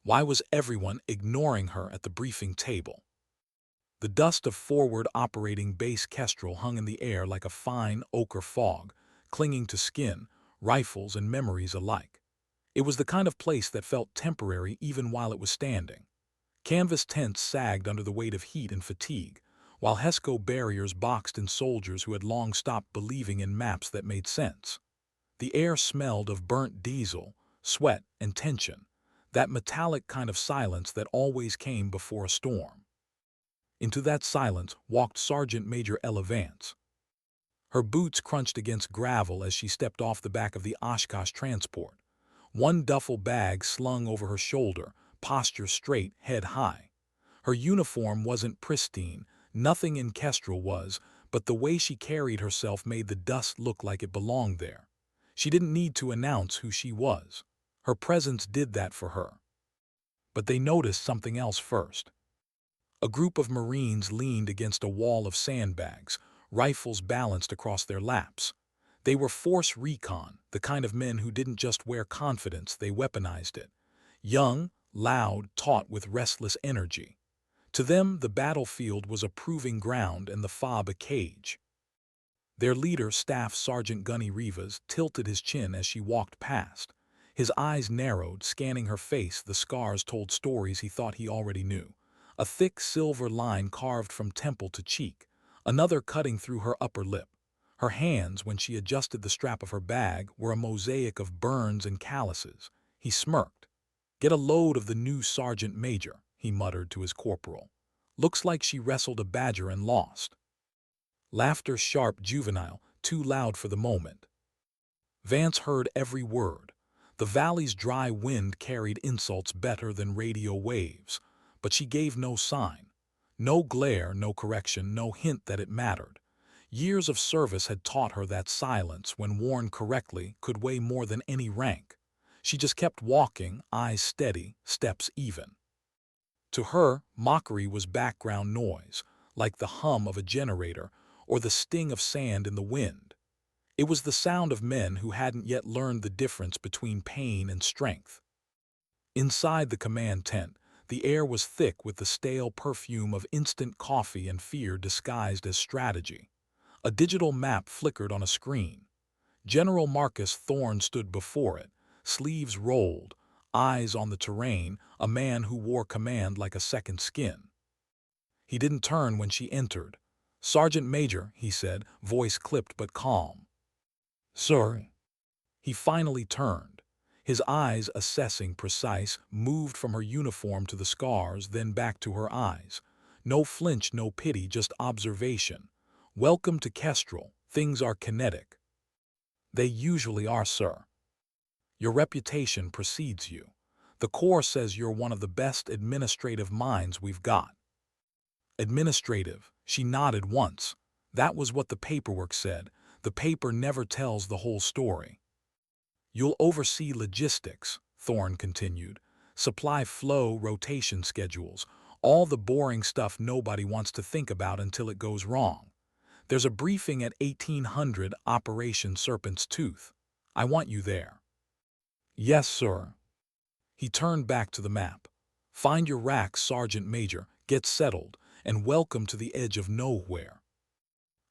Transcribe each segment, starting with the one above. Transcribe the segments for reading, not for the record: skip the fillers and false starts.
Why was everyone ignoring her at the briefing table? The dust of forward operating base Kestrel hung in the air like a fine ochre fog, clinging to skin, rifles, and memories alike. It was the kind of place that felt temporary even while it was standing. Canvas tents sagged under the weight of heat and fatigue, while HESCO barriers boxed in soldiers who had long stopped believing in maps that made sense. The air smelled of burnt diesel, sweat, and tension, that metallic kind of silence that always came before a storm. Into that silence walked Sergeant Major Ella Vance. Her boots crunched against gravel as she stepped off the back of the Oshkosh transport, one duffel bag slung over her shoulder, posture straight, head high. Her uniform wasn't pristine, nothing in Kestrel was, but the way she carried herself made the dust look like it belonged there. She didn't need to announce who she was. Her presence did that for her. But they noticed something else first. A group of Marines leaned against a wall of sandbags, rifles balanced across their laps. They were force recon, the kind of men who didn't just wear confidence, they weaponized it. Young, loud, taut with restless energy. To them, the battlefield was a proving ground and the fob a cage. Their leader, Staff Sergeant Gunny Rivas, tilted his chin as she walked past. His eyes narrowed, scanning her face. The scars told stories he thought he already knew. A thick silver line carved from temple to cheek, another cutting through her upper lip. Her hands, when she adjusted the strap of her bag, were a mosaic of burns and calluses. He smirked. "Get a load of the new Sergeant Major," he muttered to his corporal. "Looks like she wrestled a badger and lost." Laughter sharp, juvenile, too loud for the moment. Vance heard every word. The valley's dry wind carried insults better than radio waves, but she gave no sign. No glare, no correction, no hint that it mattered. Years of service had taught her that silence, when worn correctly, could weigh more than any rank. She just kept walking, eyes steady, steps even. To her, mockery was background noise, like the hum of a generator or the sting of sand in the wind. It was the sound of men who hadn't yet learned the difference between pain and strength. Inside the command tent, the air was thick with the stale perfume of instant coffee and fear disguised as strategy. A digital map flickered on a screen. General Marcus Thorne stood before it, sleeves rolled, eyes on the terrain, a man who wore command like a second skin. He didn't turn when she entered. "Sergeant Major," he said, voice clipped but calm. "Sorry." He finally turned. His eyes, assessing, precise, moved from her uniform to the scars, then back to her eyes. No flinch, no pity, just observation. "Welcome to Kestrel. Things are kinetic." "They usually are, sir. Your reputation precedes you. The Corps says you're one of the best administrative minds we've got." Administrative, she nodded once. That was what the paperwork said. The paper never tells the whole story. "You'll oversee logistics," Thorne continued. "Supply flow, rotation schedules, all the boring stuff nobody wants to think about until it goes wrong. There's a briefing at 1800, Operation Serpent's Tooth. I want you there." "Yes, sir." He turned back to the map. "Find your rack, Sergeant Major, get settled, and welcome to the edge of nowhere."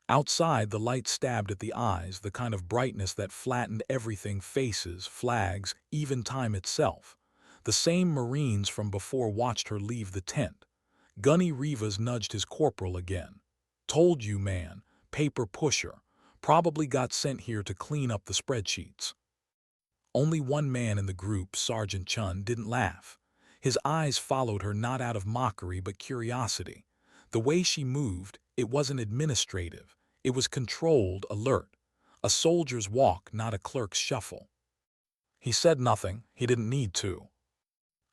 Outside, the light stabbed at the eyes, the kind of brightness that flattened everything, faces, flags, even time itself. The same Marines from before watched her leave the tent. Gunny Rivas nudged his corporal again. "Told you, man, paper pusher. Probably got sent here to clean up the spreadsheets." Only one man in the group, Sergeant Chun, didn't laugh. His eyes followed her, not out of mockery but curiosity. The way she moved, it wasn't administrative. It was controlled, alert. A soldier's walk, not a clerk's shuffle. He said nothing. He didn't need to.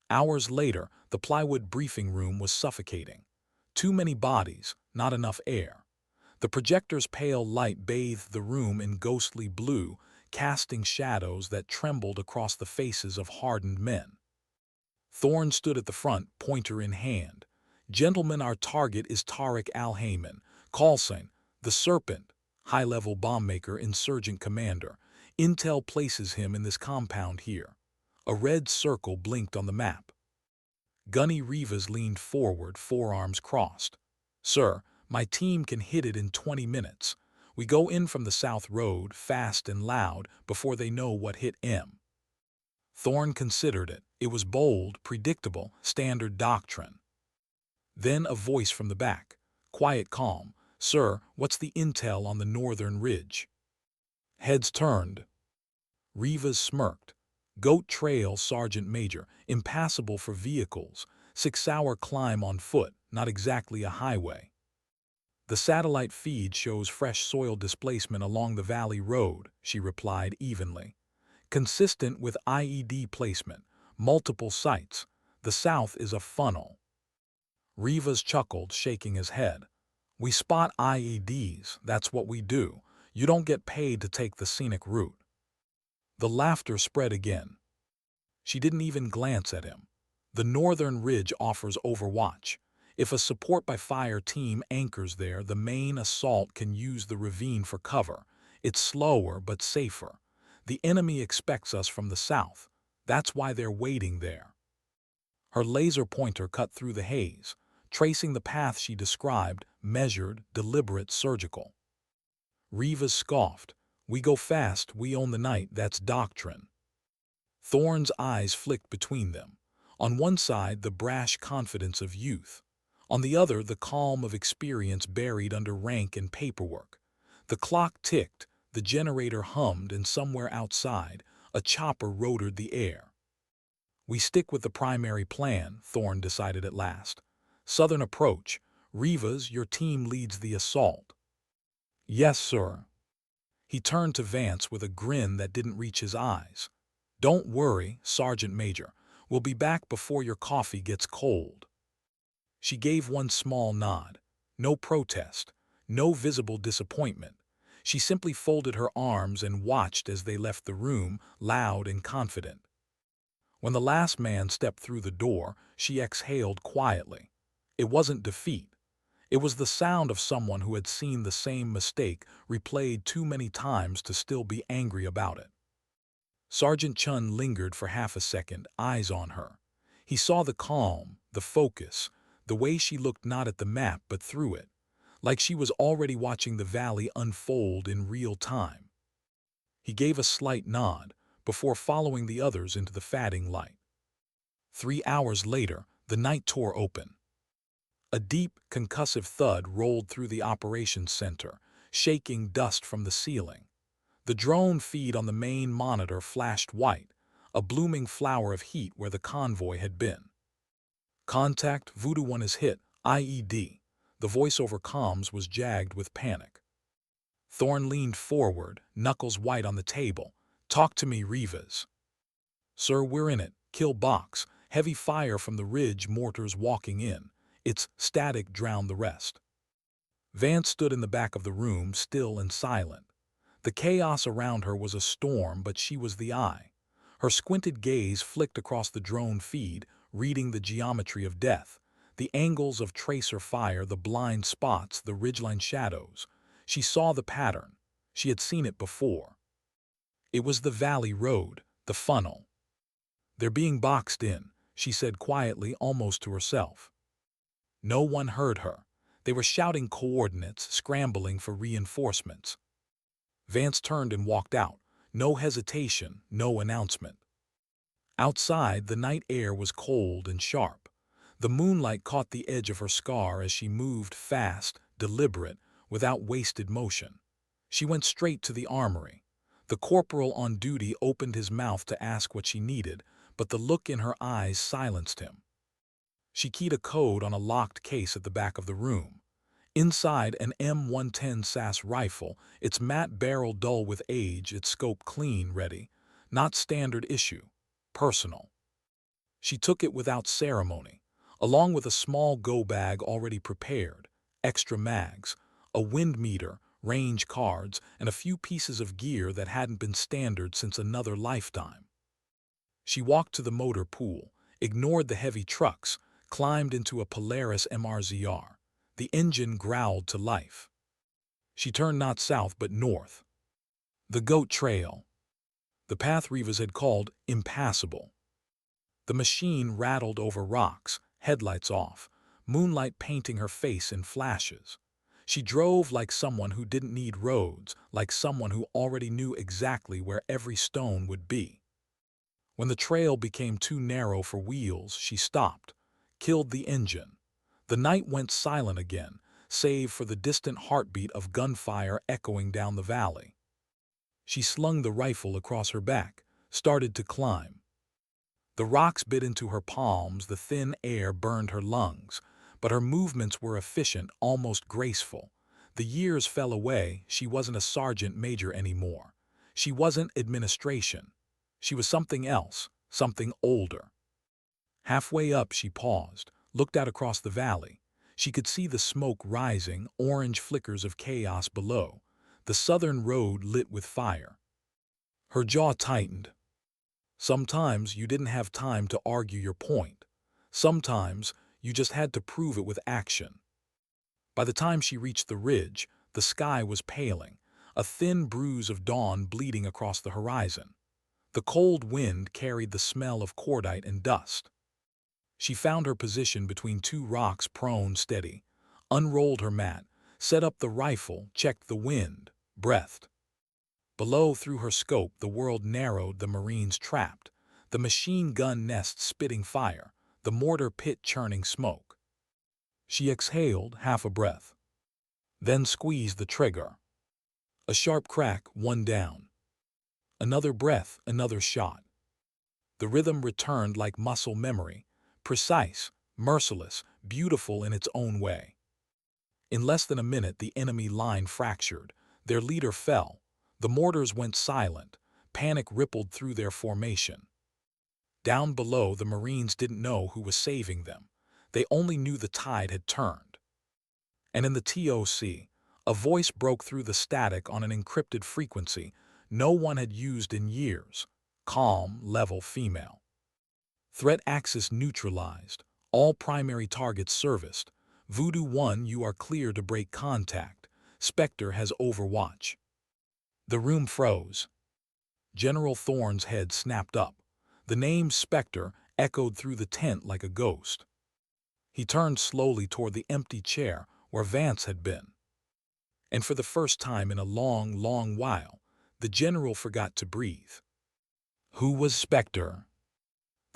Hours later, the plywood briefing room was suffocating. Too many bodies, not enough air. The projector's pale light bathed the room in ghostly blue, casting shadows that trembled across the faces of hardened men. Thorne stood at the front, pointer in hand. "Gentlemen, our target is Tariq Al-Hayman, callsign the Serpent, high-level bomb-maker, insurgent commander. Intel places him in this compound here." A red circle blinked on the map. Gunny Rivas leaned forward, forearms crossed. "Sir, my team can hit it in 20 minutes. We go in from the south road, fast and loud, before they know what hit M." Thorne considered it. It was bold, predictable, standard doctrine. Then a voice from the back. Quiet, calm. "Sir, what's the intel on the northern ridge?" Heads turned. Rivas smirked. "Goat Trail, Sergeant Major. Impassable for vehicles. 6-hour climb on foot. Not exactly a highway." "The satellite feed shows fresh soil displacement along the valley road," she replied evenly. "Consistent with IED placement. Multiple sites. The south is a funnel." Rivas chuckled, shaking his head. "We spot IEDs. That's what we do. You don't get paid to take the scenic route." The laughter spread again. She didn't even glance at him. "The northern ridge offers overwatch. If a support by fire team anchors there, the main assault can use the ravine for cover. It's slower but safer. The enemy expects us from the south. That's why they're waiting there." Her laser pointer cut through the haze, tracing the path she described, measured, deliberate, surgical. Rivas scoffed. "We go fast, we own the night, that's doctrine." Thorne's eyes flicked between them. On one side, the brash confidence of youth. On the other, the calm of experience buried under rank and paperwork. The clock ticked, the generator hummed, and somewhere outside, a chopper rotored the air. "We stick with the primary plan," Thorne decided at last. "Southern approach. Rivas, your team leads the assault." "Yes, sir." He turned to Vance with a grin that didn't reach his eyes. "Don't worry, Sergeant Major. We'll be back before your coffee gets cold." She gave one small nod. No protest, no visible disappointment. She simply folded her arms and watched as they left the room, loud and confident. When the last man stepped through the door, she exhaled quietly. It wasn't defeat. It was the sound of someone who had seen the same mistake replayed too many times to still be angry about it. Sergeant Chun lingered for half a second, eyes on her. He saw the calm, the focus, the way she looked not at the map but through it, like she was already watching the valley unfold in real time. He gave a slight nod before following the others into the fading light. 3 hours later, the night tore open. A deep, concussive thud rolled through the operations center, shaking dust from the ceiling. The drone feed on the main monitor flashed white, a blooming flower of heat where the convoy had been. "Contact, Voodoo 1 is hit, IED." The voice over comms was jagged with panic. Thorne leaned forward, knuckles white on the table. "Talk to me, Rivas." "Sir, we're in it. Kill box. Heavy fire from the ridge, mortars walking in. Its static drowned the rest." Vance stood in the back of the room, still and silent. The chaos around her was a storm, but she was the eye. Her squinted gaze flicked across the drone feed, reading the geometry of death, the angles of tracer fire, the blind spots, the ridgeline shadows. She saw the pattern. She had seen it before. It was the valley road, the funnel. "They're being boxed in," she said quietly, almost to herself. No one heard her. They were shouting coordinates, scrambling for reinforcements. Vance turned and walked out. No hesitation, no announcement. Outside, the night air was cold and sharp. The moonlight caught the edge of her scar as she moved fast, deliberate, without wasted motion. She went straight to the armory. The corporal on duty opened his mouth to ask what she needed, but the look in her eyes silenced him. She keyed a code on a locked case at the back of the room. Inside, an M110 SAS rifle, its matte barrel dull with age, its scope clean, ready. Not standard issue. Personal. She took it without ceremony, along with a small go bag already prepared, extra mags, a wind meter, range cards, and a few pieces of gear that hadn't been standard since another lifetime. She walked to the motor pool, ignored the heavy trucks, climbed into a Polaris MRZR. The engine growled to life. She turned not south but north. The Goat Trail. The path Rivas had called impassable. The machine rattled over rocks, headlights off, moonlight painting her face in flashes. She drove like someone who didn't need roads, like someone who already knew exactly where every stone would be. When the trail became too narrow for wheels, she stopped, killed the engine. The night went silent again, save for the distant heartbeat of gunfire echoing down the valley. She slung the rifle across her back, started to climb. The rocks bit into her palms, the thin air burned her lungs, but her movements were efficient, almost graceful. The years fell away, she wasn't a sergeant major anymore. She wasn't administration. She was something else, something older. Halfway up she paused, looked out across the valley. She could see the smoke rising, orange flickers of chaos below, the southern road lit with fire. Her jaw tightened. Sometimes you didn't have time to argue your point. Sometimes you just had to prove it with action. By the time she reached the ridge, the sky was paling, a thin bruise of dawn bleeding across the horizon. The cold wind carried the smell of cordite and dust. She found her position between two rocks, prone, steady, unrolled her mat, set up the rifle, checked the wind, breathed. Below, through her scope, the world narrowed, the Marines trapped, the machine gun nest spitting fire, the mortar pit churning smoke. She exhaled, half a breath, then squeezed the trigger. A sharp crack, one down. Another breath, another shot. The rhythm returned like muscle memory, precise, merciless, beautiful in its own way. In less than a minute, the enemy line fractured. Their leader fell. The mortars went silent. Panic rippled through their formation. Down below, the Marines didn't know who was saving them. They only knew the tide had turned. And in the TOC, a voice broke through the static on an encrypted frequency no one had used in years. Calm, level female. Threat axis neutralized. All primary targets serviced. Voodoo 1, you are clear to break contact. Spectre has overwatch. The room froze. General Thorne's head snapped up. The name Spectre echoed through the tent like a ghost. He turned slowly toward the empty chair where Vance had been. And for the first time in a long, long while, the general forgot to breathe. Who was Spectre?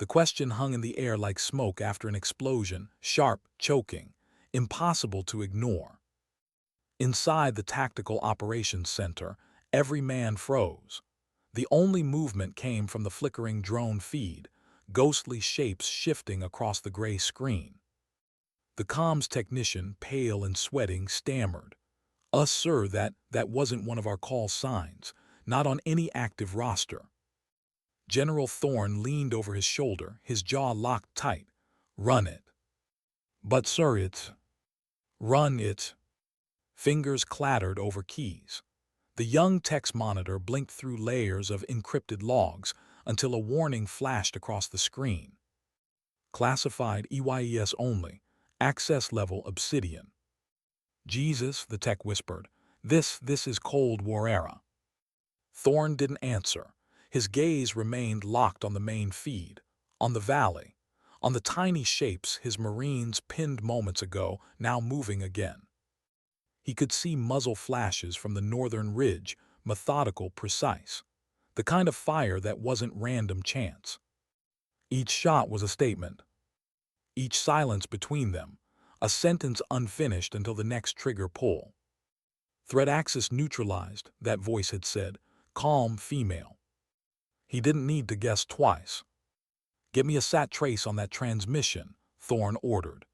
The question hung in the air like smoke after an explosion, sharp, choking, impossible to ignore. Inside the Tactical Operations Center, every man froze. The only movement came from the flickering drone feed, ghostly shapes shifting across the gray screen. The comms technician, pale and sweating, stammered. Sir, that wasn't one of our call signs, not on any active roster." General Thorne leaned over his shoulder, his jaw locked tight. "Run it." "But sir, it's—" "Run it." Fingers clattered over keys. The young tech's monitor blinked through layers of encrypted logs until a warning flashed across the screen. "Classified EYES only. Access level Obsidian." "Jesus," the tech whispered. This is Cold War era." Thorne didn't answer. His gaze remained locked on the main feed, on the valley, on the tiny shapes his Marines pinned moments ago, now moving again. He could see muzzle flashes from the northern ridge, methodical, precise. The kind of fire that wasn't random chance. Each shot was a statement. Each silence between them, a sentence unfinished until the next trigger pull. "Threat axis neutralized," that voice had said. "Calm, female." He didn't need to guess twice. "Get me a sat trace on that transmission," Thorne ordered.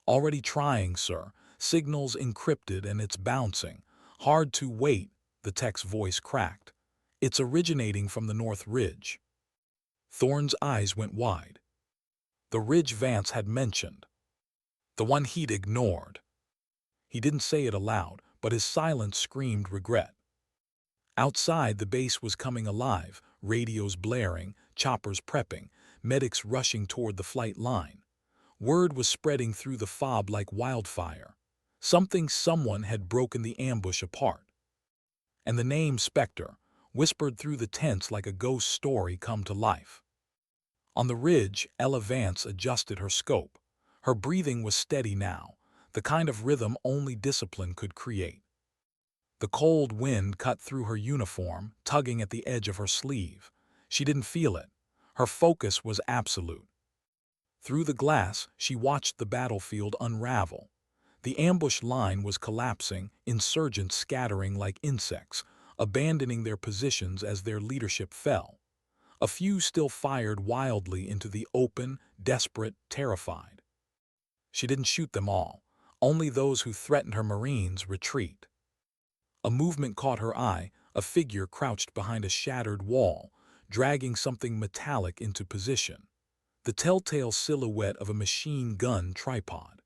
"Already trying, sir. Signal's encrypted and it's bouncing. Hard to wait," the tech's voice cracked. "It's originating from the North Ridge." Thorne's eyes went wide. The ridge Vance had mentioned. The one he'd ignored. He didn't say it aloud, but his silence screamed regret. Outside, the base was coming alive, radios blaring, choppers prepping, medics rushing toward the flight line. Word was spreading through the fob like wildfire. Someone had broken the ambush apart. And the name Spectre, whispered through the tents like a ghost story come to life. On the ridge, Ella Vance adjusted her scope. Her breathing was steady now, the kind of rhythm only discipline could create. The cold wind cut through her uniform, tugging at the edge of her sleeve. She didn't feel it. Her focus was absolute. Through the glass, she watched the battlefield unravel. The ambush line was collapsing, insurgents scattering like insects, abandoning their positions as their leadership fell. A few still fired wildly into the open, desperate, terrified. She didn't shoot them all. Only those who threatened her Marines retreat. A movement caught her eye, a figure crouched behind a shattered wall, dragging something metallic into position. The telltale silhouette of a machine gun tripod.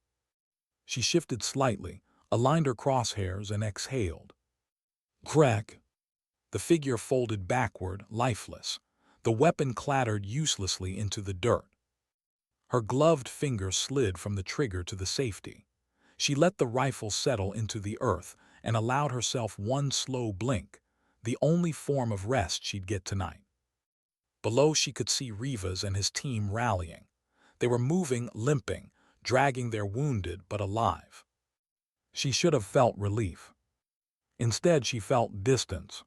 She shifted slightly, aligned her crosshairs, and exhaled. Crack! The figure folded backward, lifeless. The weapon clattered uselessly into the dirt. Her gloved finger slid from the trigger to the safety. She let the rifle settle into the earth and allowed herself one slow blink, the only form of rest she'd get tonight. Below, she could see Rivas and his team rallying. They were moving, limping, dragging their wounded but alive. She should have felt relief. Instead, she felt distance.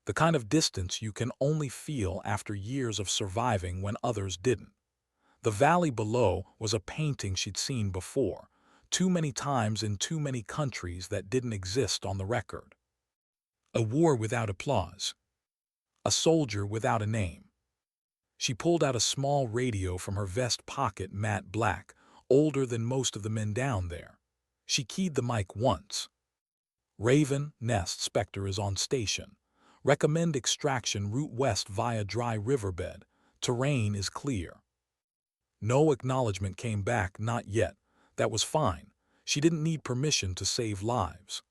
The kind of distance you can only feel after years of surviving when others didn't. The valley below was a painting she'd seen before, too many times in too many countries that didn't exist on the record. A war without applause. A soldier without a name. She pulled out a small radio from her vest pocket, matte black, older than most of the men down there. She keyed the mic once. Raven, Nest, Spectre is on station. Recommend extraction route west via dry riverbed. Terrain is clear. No acknowledgement came back, not yet. That was fine. She didn't need permission to save lives.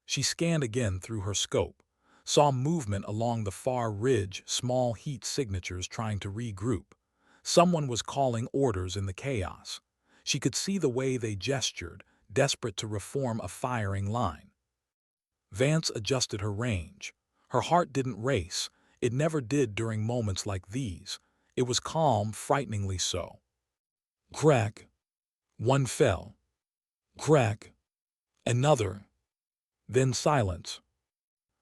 She scanned again through her scope, saw movement along the far ridge, small heat signatures trying to regroup. Someone was calling orders in the chaos. She could see the way they gestured, desperate to reform a firing line. Vance adjusted her range. Her heart didn't race. It never did during moments like these. It was calm, frighteningly so. Crack. One fell. Crack. Another. Then silence.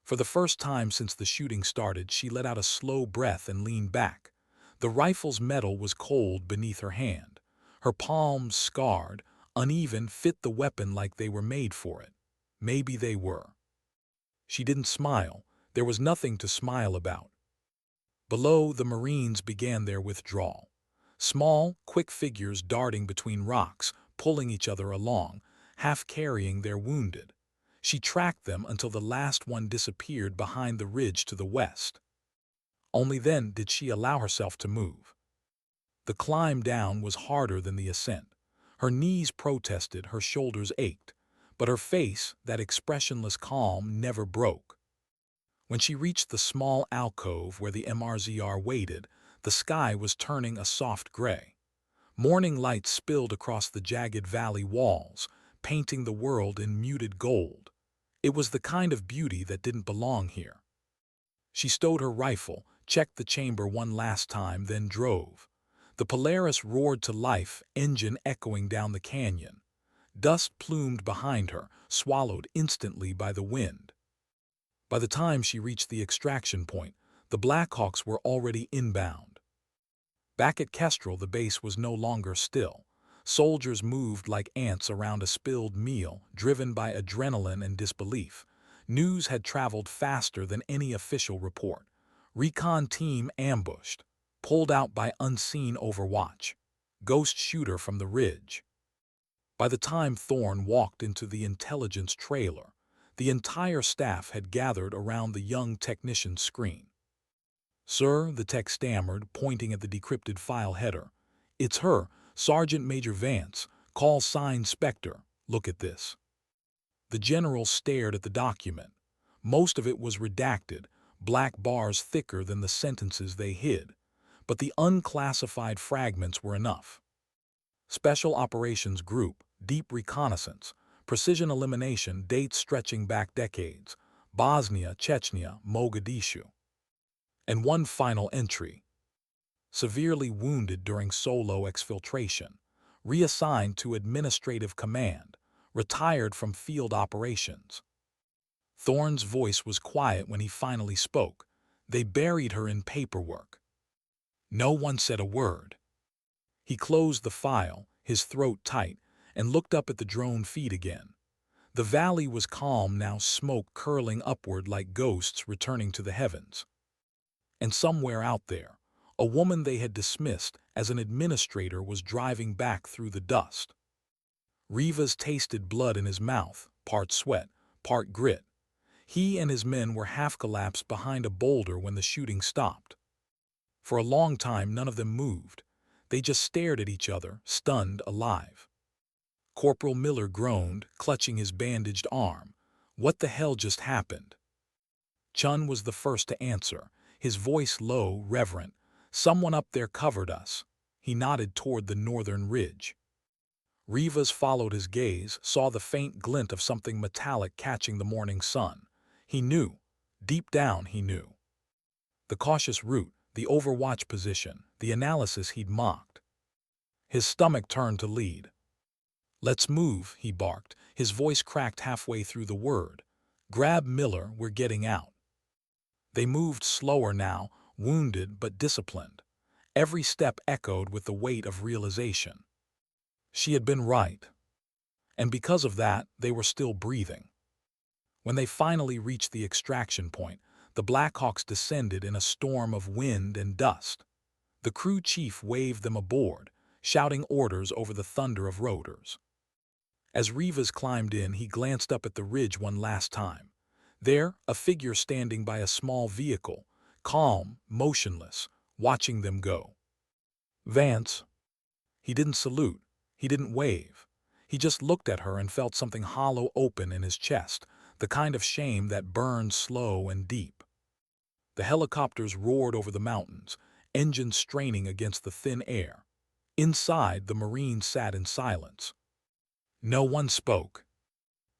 For the first time since the shooting started, she let out a slow breath and leaned back. The rifle's metal was cold beneath her hand. Her palms, scarred, uneven, fit the weapon like they were made for it. Maybe they were. She didn't smile. There was nothing to smile about. Below, the Marines began their withdrawal. Small, quick figures darting between rocks, pulling each other along, half carrying their wounded. She tracked them until the last one disappeared behind the ridge to the west. Only then did she allow herself to move. The climb down was harder than the ascent. Her knees protested, her shoulders ached, but her face, that expressionless calm, never broke. When she reached the small alcove where the MRZR waited, the sky was turning a soft gray. Morning light spilled across the jagged valley walls, painting the world in muted gold. It was the kind of beauty that didn't belong here. She stowed her rifle, checked the chamber one last time, then drove. The Polaris roared to life, engine echoing down the canyon. Dust plumed behind her, swallowed instantly by the wind. By the time she reached the extraction point, the Blackhawks were already inbound. Back at Kestrel, the base was no longer still. Soldiers moved like ants around a spilled meal, driven by adrenaline and disbelief. News had traveled faster than any official report. Recon team ambushed, pulled out by unseen overwatch. Ghost shooter from the ridge. By the time Thorne walked into the intelligence trailer, the entire staff had gathered around the young technician's screen. "Sir," the tech stammered, pointing at the decrypted file header. "It's her, Sergeant Major Vance. Call signed Spectre. Look at this." The general stared at the document. Most of it was redacted, black bars thicker than the sentences they hid. But the unclassified fragments were enough. Special Operations Group, Deep Reconnaissance, Precision Elimination, dates stretching back decades, Bosnia, Chechnya, Mogadishu. And one final entry. severely wounded during solo exfiltration, reassigned to administrative command, retired from field operations. Thorne's voice was quiet when he finally spoke. They buried her in paperwork. No one said a word. He closed the file, his throat tight, and looked up at the drone feed again. The valley was calm now, smoke curling upward like ghosts returning to the heavens. And somewhere out there, a woman they had dismissed as an administrator was driving back through the dust. Rivas tasted blood in his mouth, part sweat, part grit. He and his men were half collapsed behind a boulder when the shooting stopped. For a long time, none of them moved. They just stared at each other, stunned, alive. Corporal Miller groaned, clutching his bandaged arm. What the hell just happened? Chun was the first to answer, his voice low, reverent. Someone up there covered us. He nodded toward the northern ridge. Rivas followed his gaze, saw the faint glint of something metallic catching the morning sun. He knew. Deep down, he knew. The cautious route, the overwatch position, the analysis he'd mocked. His stomach turned to lead. "Let's move," he barked, his voice cracked halfway through the word. "Grab Miller, we're getting out." They moved slower now, wounded but disciplined. Every step echoed with the weight of realization. She had been right. And because of that, they were still breathing. When they finally reached the extraction point, the Blackhawks descended in a storm of wind and dust. The crew chief waved them aboard, shouting orders over the thunder of rotors. As Rivas climbed in, he glanced up at the ridge one last time. There, a figure standing by a small vehicle, calm, motionless, watching them go. Vance. He didn't salute. He didn't wave. He just looked at her and felt something hollow open in his chest, the kind of shame that burns slow and deep. The helicopters roared over the mountains, engines straining against the thin air. Inside, the Marines sat in silence. No one spoke.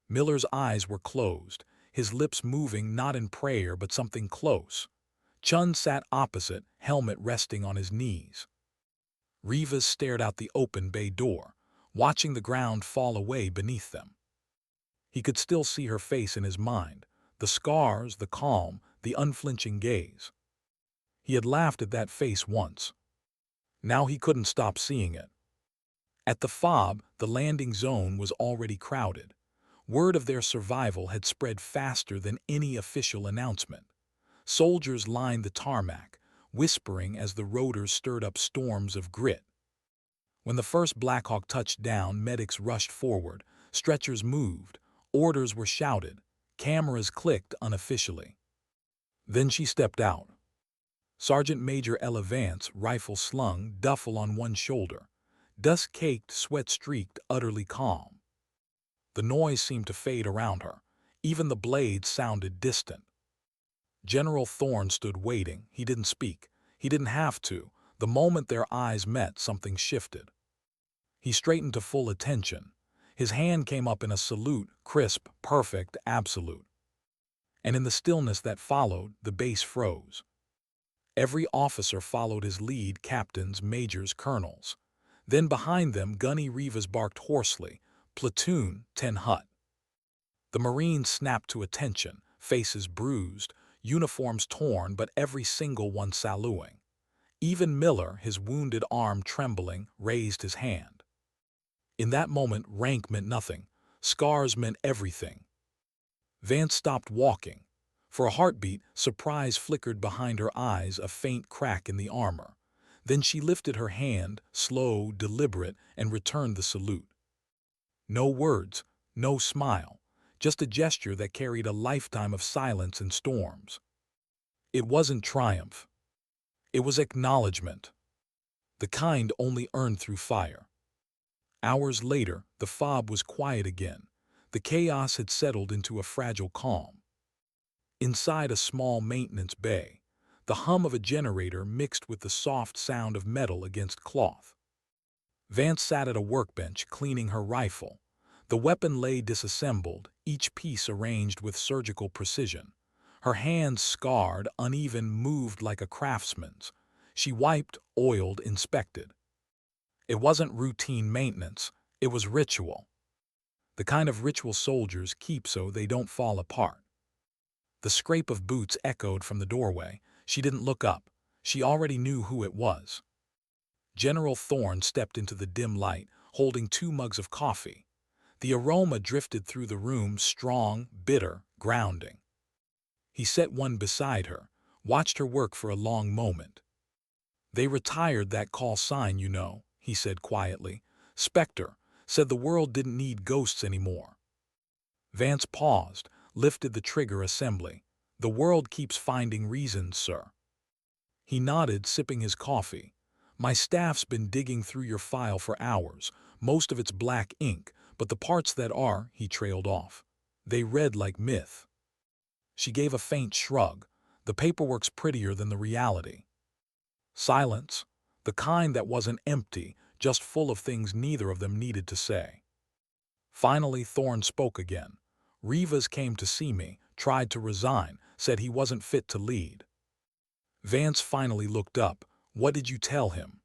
Miller's eyes were closed, his lips moving not in prayer but something close. Chun sat opposite, helmet resting on his knees. Rivas stared out the open bay door, watching the ground fall away beneath them. He could still see her face in his mind, the scars, the calm, the unflinching gaze. He had laughed at that face once. Now he couldn't stop seeing it. At the FOB, the landing zone was already crowded. Word of their survival had spread faster than any official announcement. Soldiers lined the tarmac, whispering as the rotors stirred up storms of grit. When the first Blackhawk touched down, medics rushed forward, stretchers moved, orders were shouted, cameras clicked unofficially. Then she stepped out. Sergeant Major Ella Vance, rifle slung, duffel on one shoulder. Dust-caked, sweat-streaked, utterly calm. The noise seemed to fade around her. Even the blades sounded distant. General Thorne stood waiting. He didn't speak. He didn't have to. The moment their eyes met, something shifted. He straightened to full attention. His hand came up in a salute, crisp, perfect, absolute. And in the stillness that followed, the base froze. Every officer followed his lead, captains, majors, colonels. Then behind them, Gunny Rivas barked hoarsely, "Platoon, 10 hut." The Marines snapped to attention, faces bruised, uniforms torn, but every single one saluting. Even Miller, his wounded arm trembling, raised his hand. In that moment, rank meant nothing. Scars meant everything. Vance stopped walking. For a heartbeat, surprise flickered behind her eyes, a faint crack in the armor. Then she lifted her hand, slow, deliberate, and returned the salute. No words, no smile, just a gesture that carried a lifetime of silence and storms. It wasn't triumph. It was acknowledgement. The kind only earned through fire. Hours later, the FOB was quiet again. The chaos had settled into a fragile calm. Inside a small maintenance bay, the hum of a generator mixed with the soft sound of metal against cloth. Vance sat at a workbench cleaning her rifle. The weapon lay disassembled, each piece arranged with surgical precision. Her hands, scarred, uneven, moved like a craftsman's. She wiped, oiled, inspected. It wasn't routine maintenance, it was ritual. The kind of ritual soldiers keep so they don't fall apart. The scrape of boots echoed from the doorway. She didn't look up. She already knew who it was. General Thorne stepped into the dim light, holding 2 mugs of coffee. The aroma drifted through the room, strong, bitter, grounding. He set one beside her, watched her work for a long moment. "They retired that call sign, you know," he said quietly. "Spectre said the world didn't need ghosts anymore." Vance paused, lifted the trigger assembly. "The world keeps finding reasons, sir." He nodded, sipping his coffee. "My staff's been digging through your file for hours. Most of it's black ink, but the parts that are," he trailed off, "they read like myth." She gave a faint shrug. "The paperwork's prettier than the reality." Silence, the kind that wasn't empty, just full of things neither of them needed to say. Finally, Thorne spoke again. "Rivas came to see me, tried to resign, said he wasn't fit to lead." Vance finally looked up. "What did you tell him?"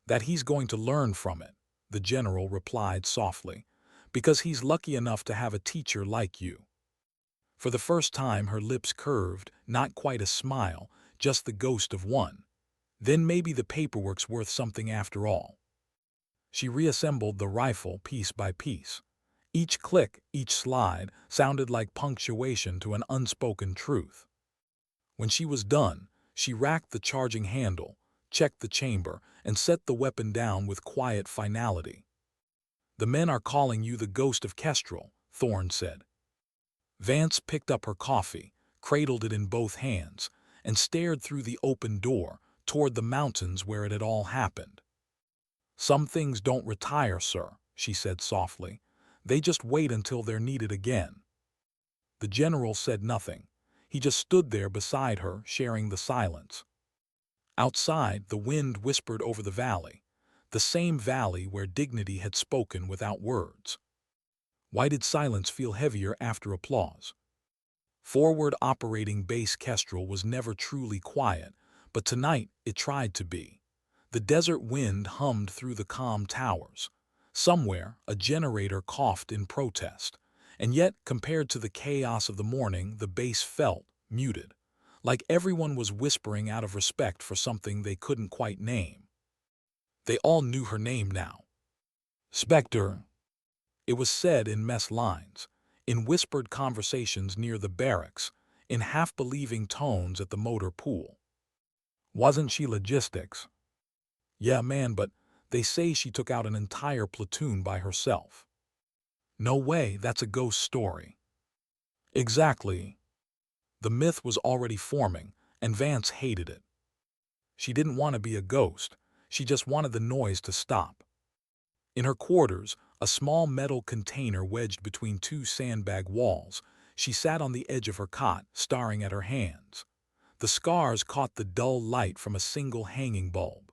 "That he's going to learn from it," the general replied softly, "because he's lucky enough to have a teacher like you." For the first time her lips curved, not quite a smile, just the ghost of one. Then maybe the paperwork's worth something after all. She reassembled the rifle piece by piece. Each click, each slide, sounded like punctuation to an unspoken truth. When she was done, she racked the charging handle, checked the chamber, and set the weapon down with quiet finality. "The men are calling you the ghost of Kestrel," Thorne said. Vance picked up her coffee, cradled it in both hands, and stared through the open door toward the mountains where it had all happened. "Some things don't retire, sir," she said softly. "They just wait until they're needed again." The general said nothing. He just stood there beside her, sharing the silence. Outside, the wind whispered over the valley, the same valley where dignity had spoken without words. Why did silence feel heavier after applause? Forward operating base Kestrel was never truly quiet, but tonight it tried to be. The desert wind hummed through the calm towers. Somewhere, a generator coughed in protest. And yet, compared to the chaos of the morning, the base felt muted, like everyone was whispering out of respect for something they couldn't quite name. They all knew her name now. "Spectre." It was said in mess lines, in whispered conversations near the barracks, in half-believing tones at the motor pool. "Wasn't she logistics?" "Yeah, man, but they say she took out an entire platoon by herself." "No way, that's a ghost story." "Exactly." The myth was already forming, and Vance hated it. She didn't want to be a ghost. She just wanted the noise to stop. In her quarters, a small metal container wedged between 2 sandbag walls, she sat on the edge of her cot, staring at her hands. The scars caught the dull light from a single hanging bulb.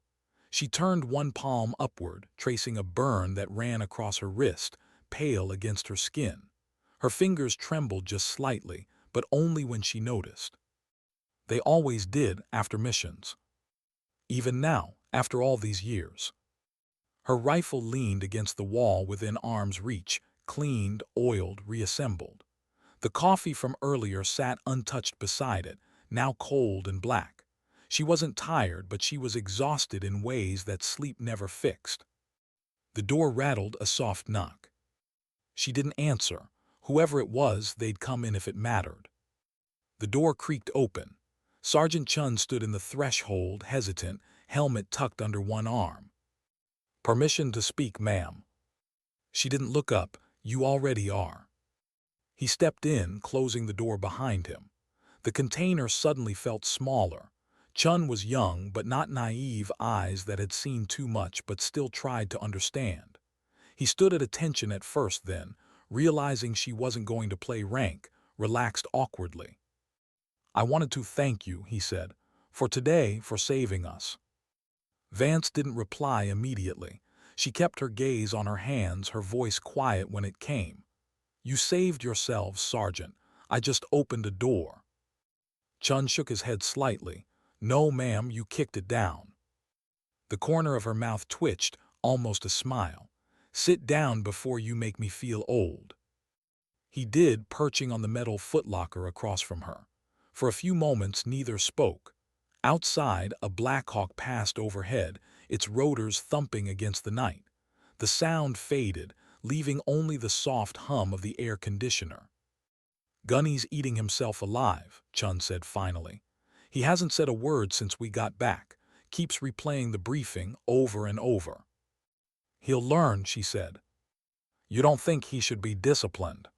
She turned one palm upward, tracing a burn that ran across her wrist, pale against her skin. Her fingers trembled just slightly, but only when she noticed. They always did after missions. Even now, after all these years. Her rifle leaned against the wall within arm's reach, cleaned, oiled, reassembled. The coffee from earlier sat untouched beside it, now cold and black. She wasn't tired, but she was exhausted in ways that sleep never fixed. The door rattled, a soft knock. She didn't answer. Whoever it was, they'd come in if it mattered. The door creaked open. Sergeant Chun stood in the threshold, hesitant, helmet tucked under one arm. "Permission to speak, ma'am." She didn't look up. "You already are." He stepped in, closing the door behind him. The container suddenly felt smaller. Chun was young, but not naive, eyes that had seen too much but still tried to understand. He stood at attention at first, then, realizing she wasn't going to play rank, relaxed awkwardly. "I wanted to thank you," he said, "for today, for saving us." Vance didn't reply immediately. She kept her gaze on her hands, her voice quiet when it came. "You saved yourselves, Sergeant. I just opened a door." Chun shook his head slightly. No, ma'am, you kicked it down. The corner of her mouth twitched, almost a smile. Sit down before you make me feel old. He did, perching on the metal footlocker across from her. For a few moments neither spoke. Outside, a Black Hawk passed overhead, its rotors thumping against the night. The sound faded, leaving only the soft hum of the air conditioner. Gunny's eating himself alive, Chun said finally. He hasn't said a word since we got back, keeps replaying the briefing over and over. He'll learn, she said. You don't think he should be disciplined?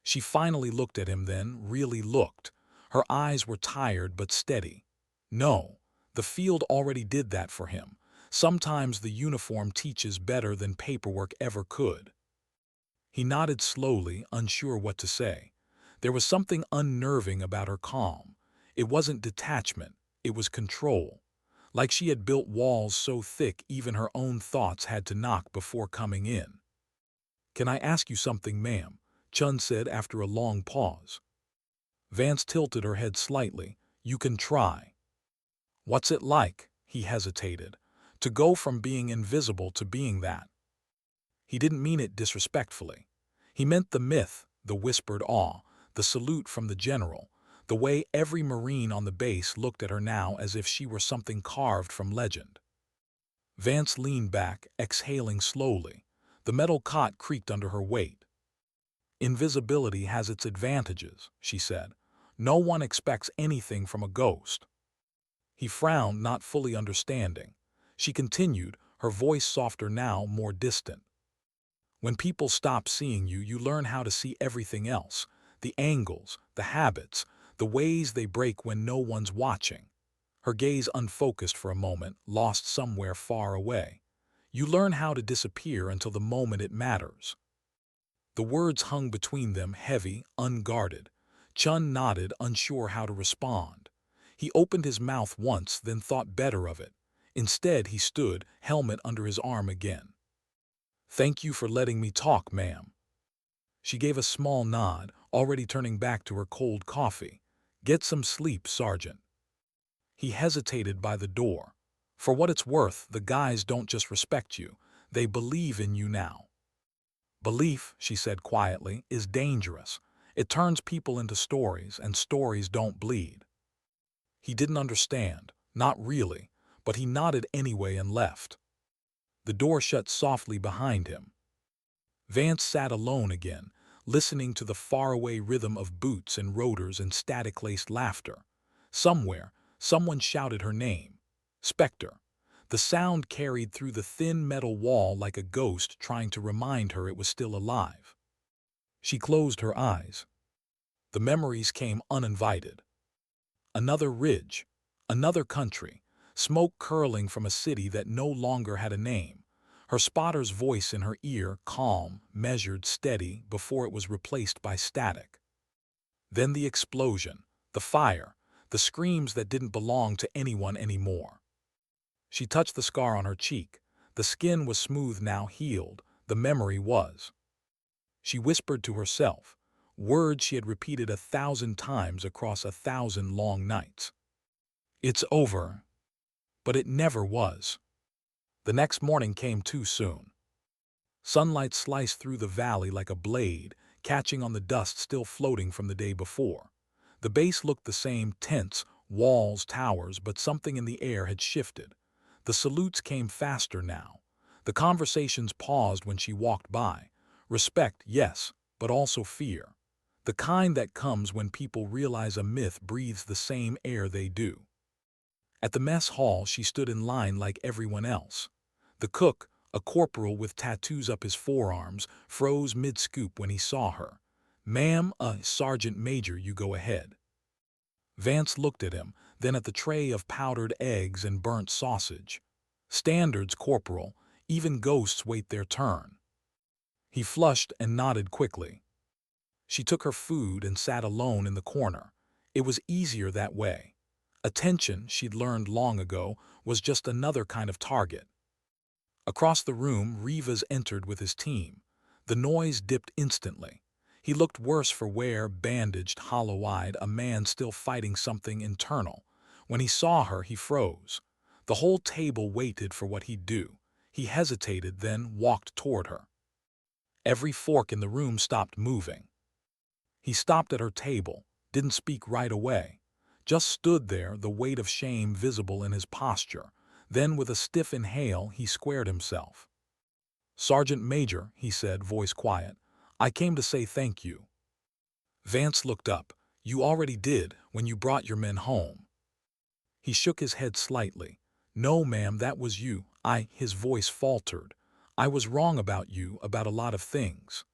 She finally looked at him then, really looked. Her eyes were tired but steady. No, the field already did that for him. Sometimes the uniform teaches better than paperwork ever could. He nodded slowly, unsure what to say. There was something unnerving about her calm. It wasn't detachment, it was control. Like she had built walls so thick even her own thoughts had to knock before coming in. Can I ask you something, ma'am? Chun said after a long pause. Vance tilted her head slightly. You can try. What's it like? He hesitated. To go from being invisible to being that. He didn't mean it disrespectfully. He meant the myth, the whispered awe, the salute from the general, the way every Marine on the base looked at her now as if she were something carved from legend. Vance leaned back, exhaling slowly. The metal cot creaked under her weight. Invisibility has its advantages, she said. No one expects anything from a ghost. He frowned, not fully understanding. She continued, her voice softer now, more distant. When people stop seeing you, you learn how to see everything else. The angles, the habits, the ways they break when no one's watching. Her gaze unfocused for a moment, lost somewhere far away. You learn how to disappear until the moment it matters. The words hung between them, heavy, unguarded. Chun nodded, unsure how to respond. He opened his mouth once, then thought better of it. Instead, he stood, helmet under his arm again. Thank you for letting me talk, ma'am. She gave a small nod, already turning back to her cold coffee. Get some sleep, Sergeant. He hesitated by the door. For what it's worth, the guys don't just respect you, they believe in you now. Belief, she said quietly, is dangerous. It turns people into stories, and stories don't bleed. He didn't understand, not really, but he nodded anyway and left. The door shut softly behind him. Vance sat alone again, listening to the faraway rhythm of boots and rotors and static-laced laughter. Somewhere, someone shouted her name. Spectre. The sound carried through the thin metal wall like a ghost trying to remind her it was still alive. She closed her eyes. The memories came uninvited. Another ridge, another country, smoke curling from a city that no longer had a name. Her spotter's voice in her ear, calm, measured, steady, before it was replaced by static. Then the explosion, the fire, the screams that didn't belong to anyone anymore. She touched the scar on her cheek. The skin was smooth now, healed. The memory was. She whispered to herself, words she had repeated 1,000 times across 1,000 long nights. It's over. But it never was. The next morning came too soon. Sunlight sliced through the valley like a blade, catching on the dust still floating from the day before. The base looked the same, tense, walls, towers, but something in the air had shifted. The salutes came faster now. The conversations paused when she walked by. Respect, yes, but also fear. The kind that comes when people realize a myth breathes the same air they do. At the mess hall, she stood in line like everyone else. The cook, a corporal with tattoos up his forearms, froze mid-scoop when he saw her. Ma'am, Sergeant Major, you go ahead. Vance looked at him, then at the tray of powdered eggs and burnt sausage. Standards, Corporal. Even ghosts wait their turn. He flushed and nodded quickly. She took her food and sat alone in the corner. It was easier that way. Attention, she'd learned long ago, was just another kind of target. Across the room, Rivas entered with his team. The noise dipped instantly. He looked worse for wear, bandaged, hollow-eyed, a man still fighting something internal. When he saw her, he froze. The whole table waited for what he'd do. He hesitated, then walked toward her. Every fork in the room stopped moving. He stopped at her table, didn't speak right away. Just stood there, the weight of shame visible in his posture. Then, with a stiff inhale, he squared himself. "Sergeant Major," he said, voice quiet, "I came to say thank you." Vance looked up. "You already did, when you brought your men home." He shook his head slightly. "No, ma'am, that was you. His voice faltered. "I was wrong about you, about a lot of things."